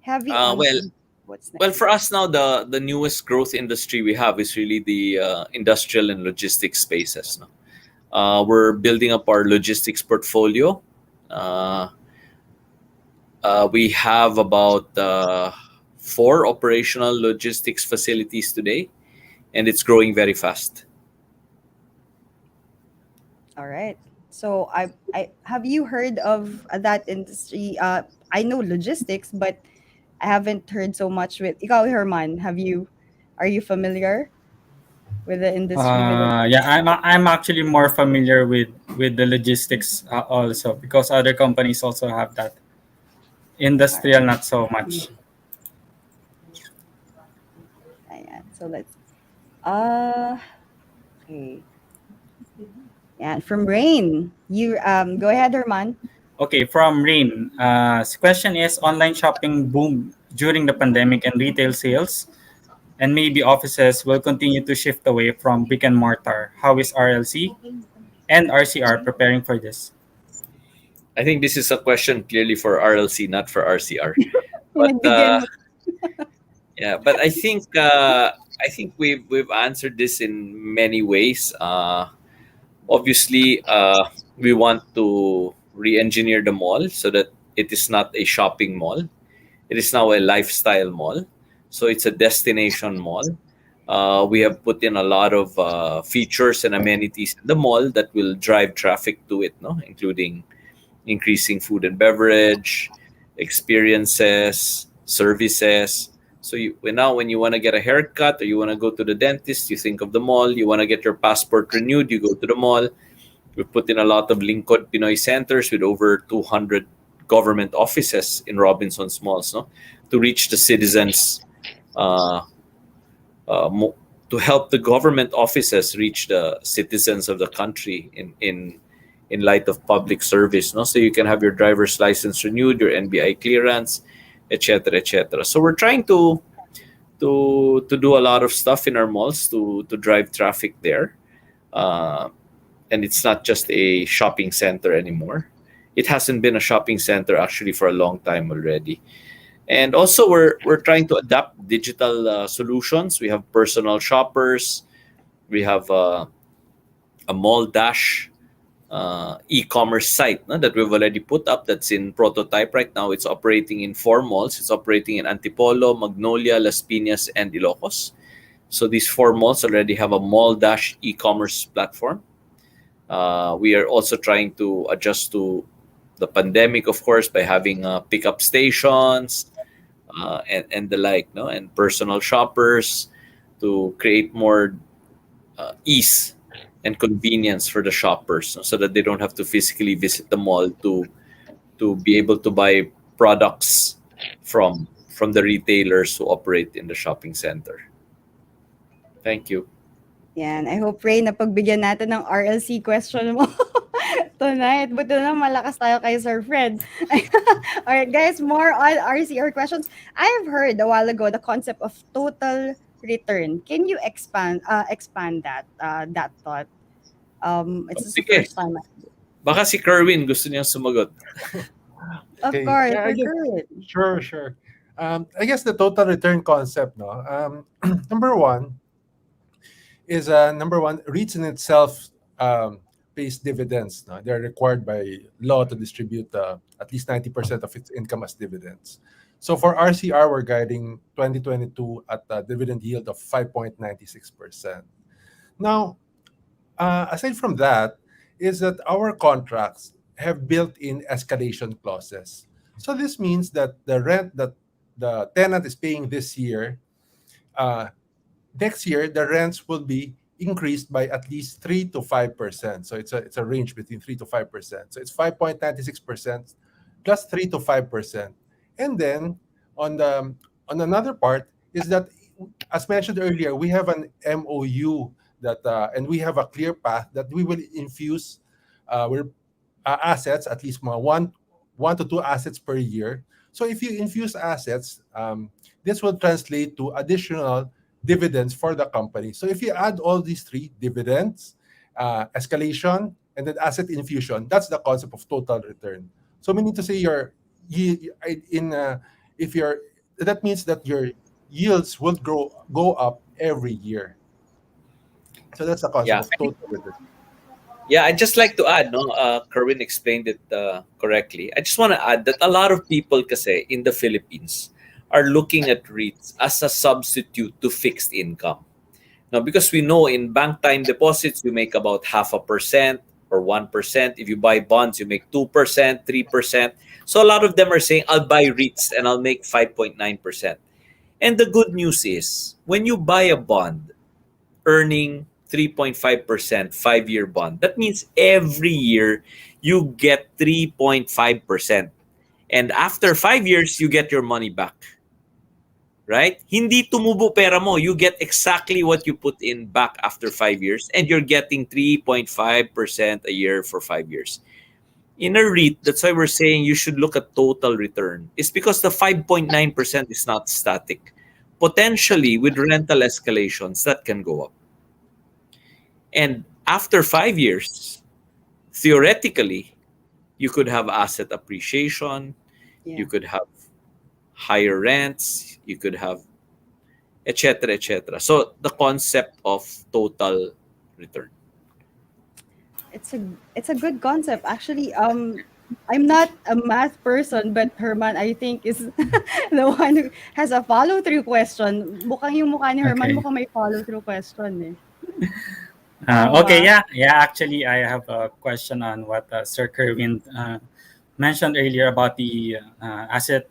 Heavy Uh, on well, what's well, next? for us now, the newest growth industry we have is really the industrial and logistics spaces. No? We're building up our logistics portfolio. Uh, we have about 4 operational logistics facilities today, and it's growing very fast. All right. So I have you heard of that industry? I know logistics, but I haven't heard so much with Ikaw, Herman. Are you familiar with the industry with the Yeah, I'm actually more familiar with the logistics also, because other companies also have that. all right. Industrial, not so much. Ayan. So let's uh okay. Yeah, from Rain. You go ahead, Herman. Okay, from Rain. Question is, online shopping boomed during the pandemic and retail sales, and maybe offices will continue to shift away from brick and mortar. How is RLC and RCR preparing for this? I think this is a question clearly for RLC, not for RCR. But Nagbigyan mo. yeah, but I think we've answered this in many ways. Obviously, we want to re-engineer the mall so that it is not a shopping mall. It is now a lifestyle mall. So it's a destination mall. We have put in a lot of features and amenities in the mall that will drive traffic to it, no, including increasing food and beverage, experiences, services. So now, when you want to get a haircut or you want to go to the dentist, you think of the mall. You want to get your passport renewed, you go to the mall. We put in a lot of Lingkod Pinoy centers with over 200 government offices in Robinson's malls, no, to reach the citizens, uh, to help the government offices reach the citizens of the country in light of public service, no? So you can have your driver's license renewed, your NBI clearance, etc., etc. So we're trying to do a lot of stuff in our malls to drive traffic there, uh, and it's not just a shopping center anymore. It hasn't been a shopping center actually for a long time already. And also, we're trying to adapt digital solutions. We have personal shoppers. We have a mall dash e-commerce site, no, that we've already put up, that's in prototype right now. It's operating in 4 malls. It's operating in Antipolo, Magnolia, Las Piñas, and Ilocos. So these 4 malls already have a mall dash e-commerce platform. We are also trying to adjust to the pandemic, of course, by having pickup stations, and the like, no, and personal shoppers to create more ease and convenience for the shoppers, so that they don't have to physically visit the mall to be able to buy products from the retailers who operate in the shopping center. Thank you. Yan. I hope, Ray, na pagbigyan natin ng RLC question mo tonight. Buti na malakas tayo kay Sir Fred. Alright, guys, more on RCR questions. I've heard a while ago the concept of total return. Can you expand that thought? O, It's just the sige. first time. Baka si Kerwin gusto niyang sumagot. Of Okay. course, Yeah, I Sir guess, Kerwin. sure. I guess the total return concept, no. Number one is number one, REITs in itself pays dividends. No? They're required by law to distribute at least 90% of its income as dividends. So for RCR, we're guiding 2022 at a dividend yield of 5.96%. Now, aside from that, is that our contracts have built-in escalation clauses. So this means that the rent that the tenant is paying this year, uh, next year the rents will be increased by at least 3 to 5%. So it's a range between 3 to 5%. So it's 5.96% plus 3 to 5%. And then on the on another part is that, as mentioned earlier, we have an MOU that and we have a clear path that we will infuse we're assets, at least one to two assets per year. So if you infuse assets, this will translate to additional dividends for the company. So if you add all these three, dividends, escalation, and then asset infusion, that's the concept of total return. So meaning to say in if you're that means that your yields will go up every year. So that's the concept Yeah. of total return. Yeah, I'd just like to add, no, Kerwin explained it correctly. I just want to add that a lot of people kasi in the Philippines are looking at REITs as a substitute to fixed income. Now, because we know in bank time deposits, you make about 0.5% or 1%. If you buy bonds, you make 2%, 3%. So a lot of them are saying, I'll buy REITs and I'll make 5.9%. And the good news is, when you buy a bond earning 3.5% 5-year bond, that means every year you get 3.5%. And after 5 years, you get your money back. Right? Hindi tumubo pera mo. You get exactly what you put in back after 5 years, and you're getting 3.5% a year for 5 years. In a REIT, that's why we're saying you should look at total return. It's because the 5.9% is not static. Potentially, with rental escalations, that can go up. And after 5 years, theoretically, you could have asset appreciation, Yeah. you could have higher rents, you could have etc., etc. So the concept of total return. It's a good concept. Actually, I'm not a math person, but Herman, I think, is the one who has a follow-through question. Mukhang yung mukha ni Herman, Okay. mukhang may follow-through question eh. Tama? Okay, yeah. Actually, I have a question on what Sir Kerwin mentioned earlier about the asset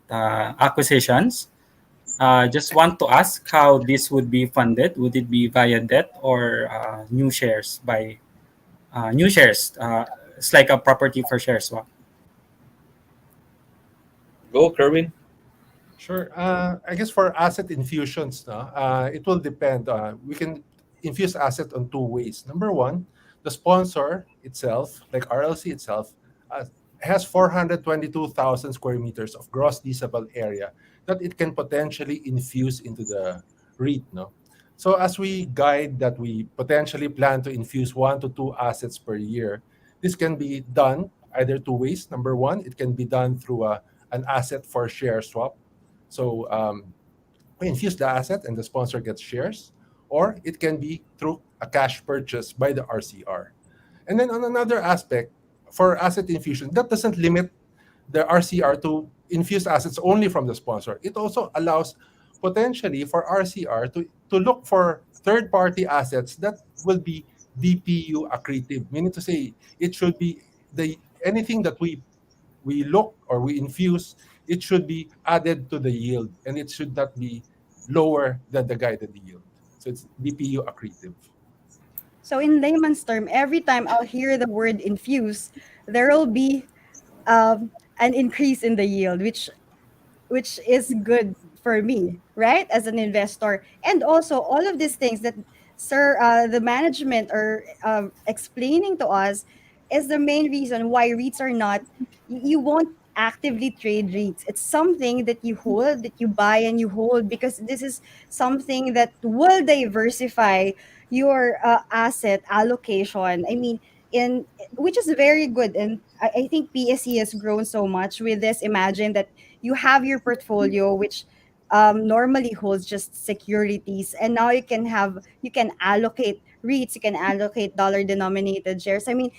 acquisitions. Just want to ask how this would be funded. Would it be via debt or new shares by new shares? It's like a property for share swap. Go, Kerwin. Sure. I guess for asset infusions, no, it will depend. We can infuse asset on two ways. Number one, the sponsor itself, like RLC itself, uh, has 422,000 square meters of gross leasable area that it can potentially infuse into the REIT. No, so as we guide that we potentially plan to infuse one to two assets per year, this can be done either two ways. Number one, it can be done through an asset for share swap. So we infuse the asset and the sponsor gets shares, or it can be through a cash purchase by the RCR. And then on another aspect, for asset infusion, that doesn't limit the RCR to infuse assets only from the sponsor. It also allows potentially for RCR to look for third-party assets that will be DPU accretive, meaning to say it should be the anything that we look or we infuse, it should be added to the yield and it should not be lower than the guided yield. So it's DPU accretive. So in layman's term, every time I'll hear the word infuse, there will be an increase in the yield, which is good for me, right, as an investor. And also all of these things that sir, the management are explaining to us is the main reason why REITs are not, you won't actively trade REITs. It's something that you hold, that you buy and you hold, because this is something that will diversify your asset allocation. I mean, in which is very good. And I think PSE has grown so much with this. Imagine that you have your portfolio, which normally holds just securities, and now you can allocate REITs, you can allocate dollar denominated shares. I mean,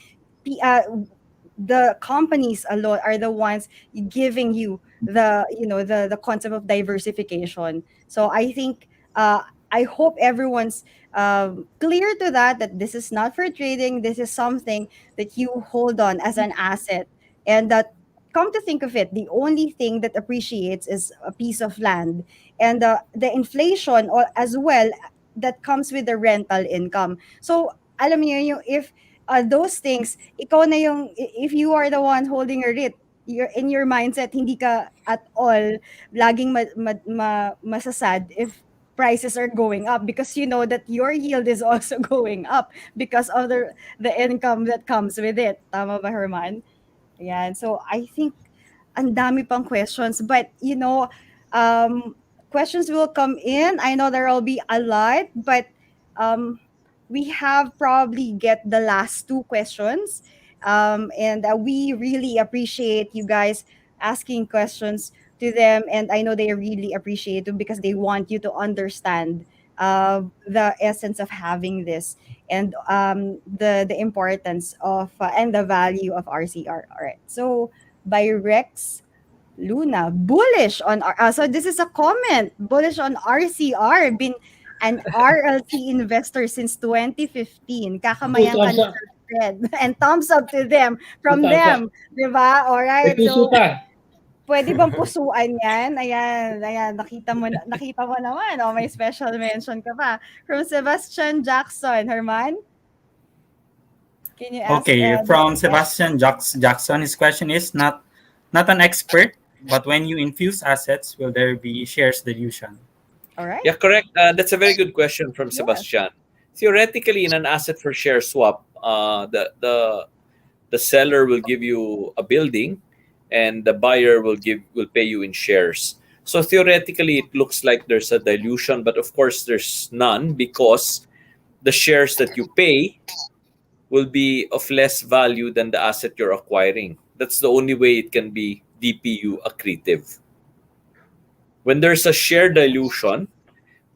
the companies alone are the ones giving you the concept of diversification. So I think I hope everyone's clear to that this is not for trading. This is something that you hold on as an asset, and that, come to think of it, the only thing that appreciates is a piece of land, and the inflation or as well that comes with the rental income. So alam niyo yung, if those things, ikaw na yung, if you are the one holding a REIT, you're in your mindset, hindi ka at all laging masasad if prices are going up, because you know that your yield is also going up because of the income that comes with it. Tama ba, Herman? Ayan. So I think ang dami pang questions, but um, questions will come in. I know there will be a lot, but um, we have probably get the last two questions, and we really appreciate you guys asking questions to them, and I know they really appreciate it because they want you to understand the essence of having this, and the importance of and the value of RCR. All right. So by Rex Luna, bullish on so this is a comment, bullish on RCR, been an RLT investor since 2015. Two Kakamayang ka thumbs ni up. Sir Fred. And thumbs up to them, Two from thumbs up. them, 'di ba? All May right. puso So pa. pwede bang pusuan 'yan? Ayan, ayan, nakita mo naman. Oh, may special mention ka pa. From Sebastian Jackson, Herman, can you ask Okay, the from question? Sebastian Jackson, his question is not an expert, but when you infuse assets, will there be shares dilution? All right. Yeah, correct. That's a very good question from Yes. Sebastian. Theoretically, in an asset for share swap, the seller will give you a building, and the buyer will pay you in shares. So theoretically, it looks like there's a dilution, but of course, there's none, because the shares that you pay will be of less value than the asset you're acquiring. That's the only way it can be DPU accretive. When there's a share dilution,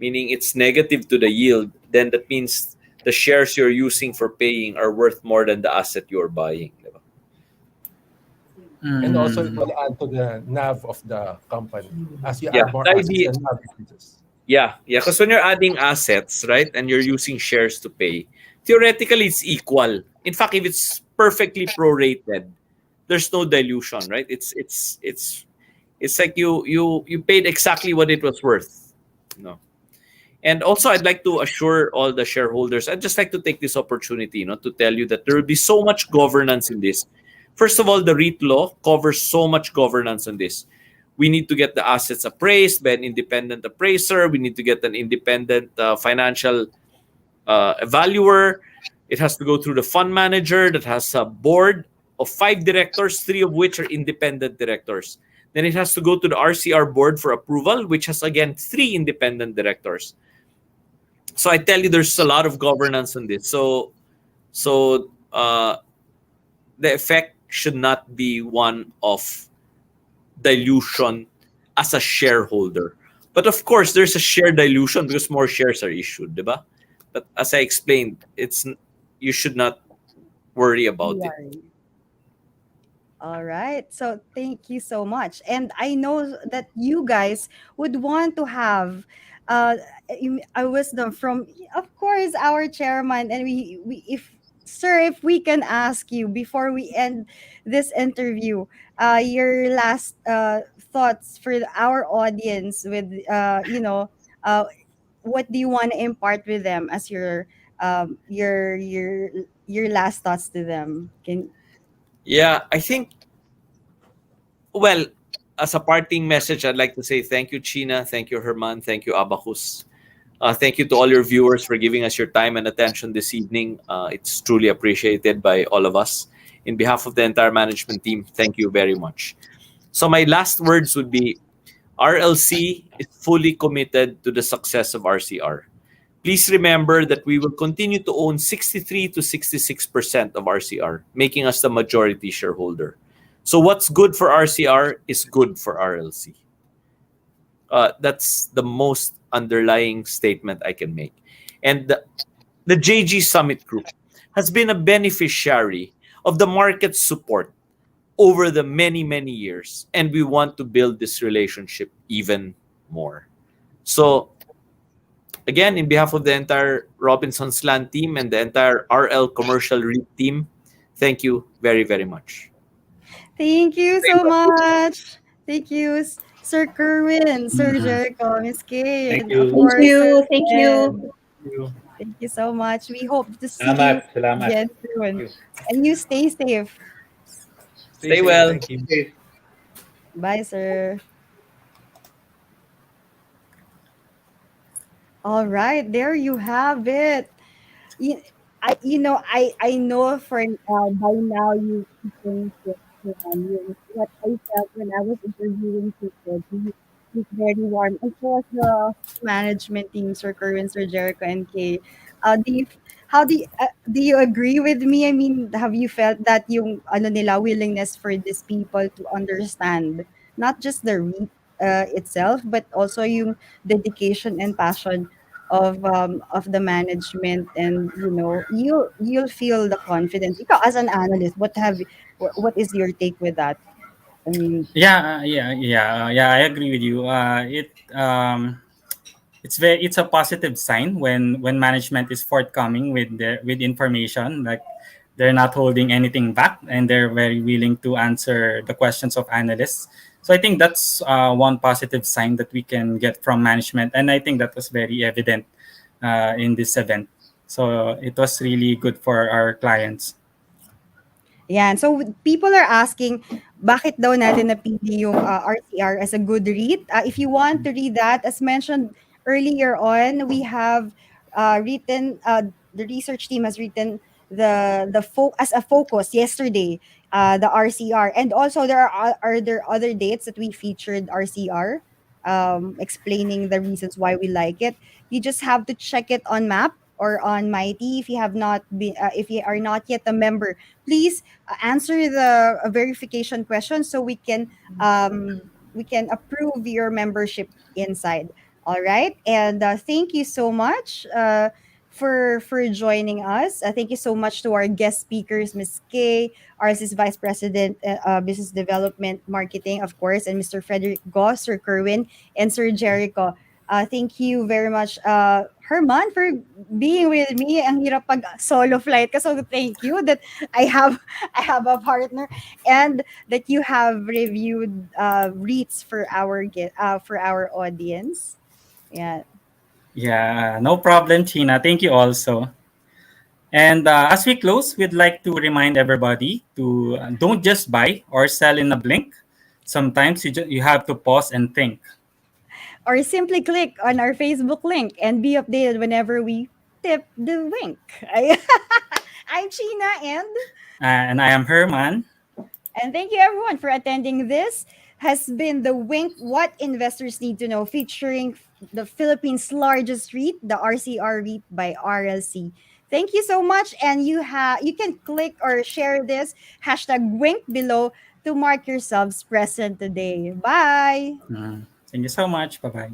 meaning it's negative to the yield, then that means the shares you're using for paying are worth more than the asset you're buying. Diba? And also, it Mm, will add to the NAV of the company. As you Yeah, add more the assets, idea, the NAV increases. yeah. Because when you're adding assets, right, and you're using shares to pay, theoretically it's equal. In fact, if it's perfectly prorated, there's no dilution, right? It's like you paid exactly what it was worth. No. And also, I'd like to assure all the shareholders, I'd just like to take this opportunity, to tell you that there will be so much governance in this. First of all, the REIT law covers so much governance on this. We need to get the assets appraised by an independent appraiser. We need to get an independent financial evaluator. It has to go through the fund manager that has a board of 5 directors, 3 of which are independent directors. Then it has to go to the RCR board for approval, which has again 3 independent directors. So I tell you, there's a lot of governance on this. So the effect should not be one of dilution as a shareholder. But of course, there's a share dilution because more shares are issued, diba? But as I explained, you should not worry about it. Yeah. All right. So thank you so much. And I know that you guys would want to have uh, a wisdom from, of course, our chairman. And we if sir, if we can ask you before we end this interview, your last thoughts for our audience with what do you want to impart with them as your last thoughts to them? Can Yeah, I think, well, as a parting message, I'd like to say thank you, China. Thank you, Herman. Thank you, Abacus. Thank you to all your viewers for giving us your time and attention this evening. It's truly appreciated by all of us. In behalf of the entire management team, thank you very much. So, my last words would be RLC is fully committed to the success of RCR. Please remember that we will continue to own 63 to 66% of RCR, making us the majority shareholder. So, what's good for RCR is good for RLC. That's the most underlying statement I can make. And the JG Summit Group has been a beneficiary of the market's support over the many, many years. And we want to build this relationship even more. So, again, in behalf of the entire Robinson's Land team and the entire RL Commercial REIT team, thank you very, very much. Thank you so much. Thank you, Sir Kerwin, Sir Mhm. Jericho, Miss Kay, Thank and of you. Thank course, Sir you. Thank you. Ben. Thank you. Thank you so much. We hope to see you Salamat. Salamat. again Thank soon. you. And you stay safe. Stay Stay safe. well. Thank you. Okay. Bye, sir. All right, there you have it. You, I know for by now you think that what I felt when I was interviewing people. He's very warm. As well as the management team, Sir Kerwin, Sir Jericho, and Kay. Do you how do you agree with me? I mean, have you felt that yung ano nila willingness for these people to understand not just the REIT itself, but also yung dedication and passion of the management, and you'll feel the confidence. Ikaw as an analyst, what is your take with that? I mean, Yeah. I agree with you. It's a positive sign when management is forthcoming with information, like they're not holding anything back and they're very willing to answer the questions of analysts. So I think that's one positive sign that we can get from management, and I think that was very evident in this event. So it was really good for our clients. yeah, and so people are asking, bakit daw natin napili yung RCR as a good read? If you want to read that, as mentioned earlier on, we have written, the research team has written as a focus yesterday, the RCR. And also are there other dates that we featured RCR, explaining the reasons why we like it. You just have to check it on Map or on Mighty. If you are not yet a member, please answer the verification question so we can approve your membership inside. All right, and thank you so much for joining us. Thank you so much to our guest speakers, Ms. Kay, RS's Vice President, Business Development Marketing, of course, and Mr. Fredrick Go, Sir Kerwin, and Sir Jericho. Thank you very much, Herman, for being with me. Ang hirap pag solo flight ka. So thank you that I have I have a partner, and that you have reviewed REITs for our audience. Yeah. Yeah, no problem, Tina. Thank you also. And as we close, we'd like to remind everybody to don't just buy or sell in a blink. Sometimes you have to pause and think. Or simply click on our Facebook link and be updated whenever we tip the wink. I'm China, And I am Herman. and thank you everyone for attending. This has been the Wink What Investors Need to Know, featuring the Philippines' largest REIT, the RCR REIT by RLC. Thank you so much, and you can click or share this hashtag Wink below to mark yourselves present today. Bye. Thank you so much. Bye bye.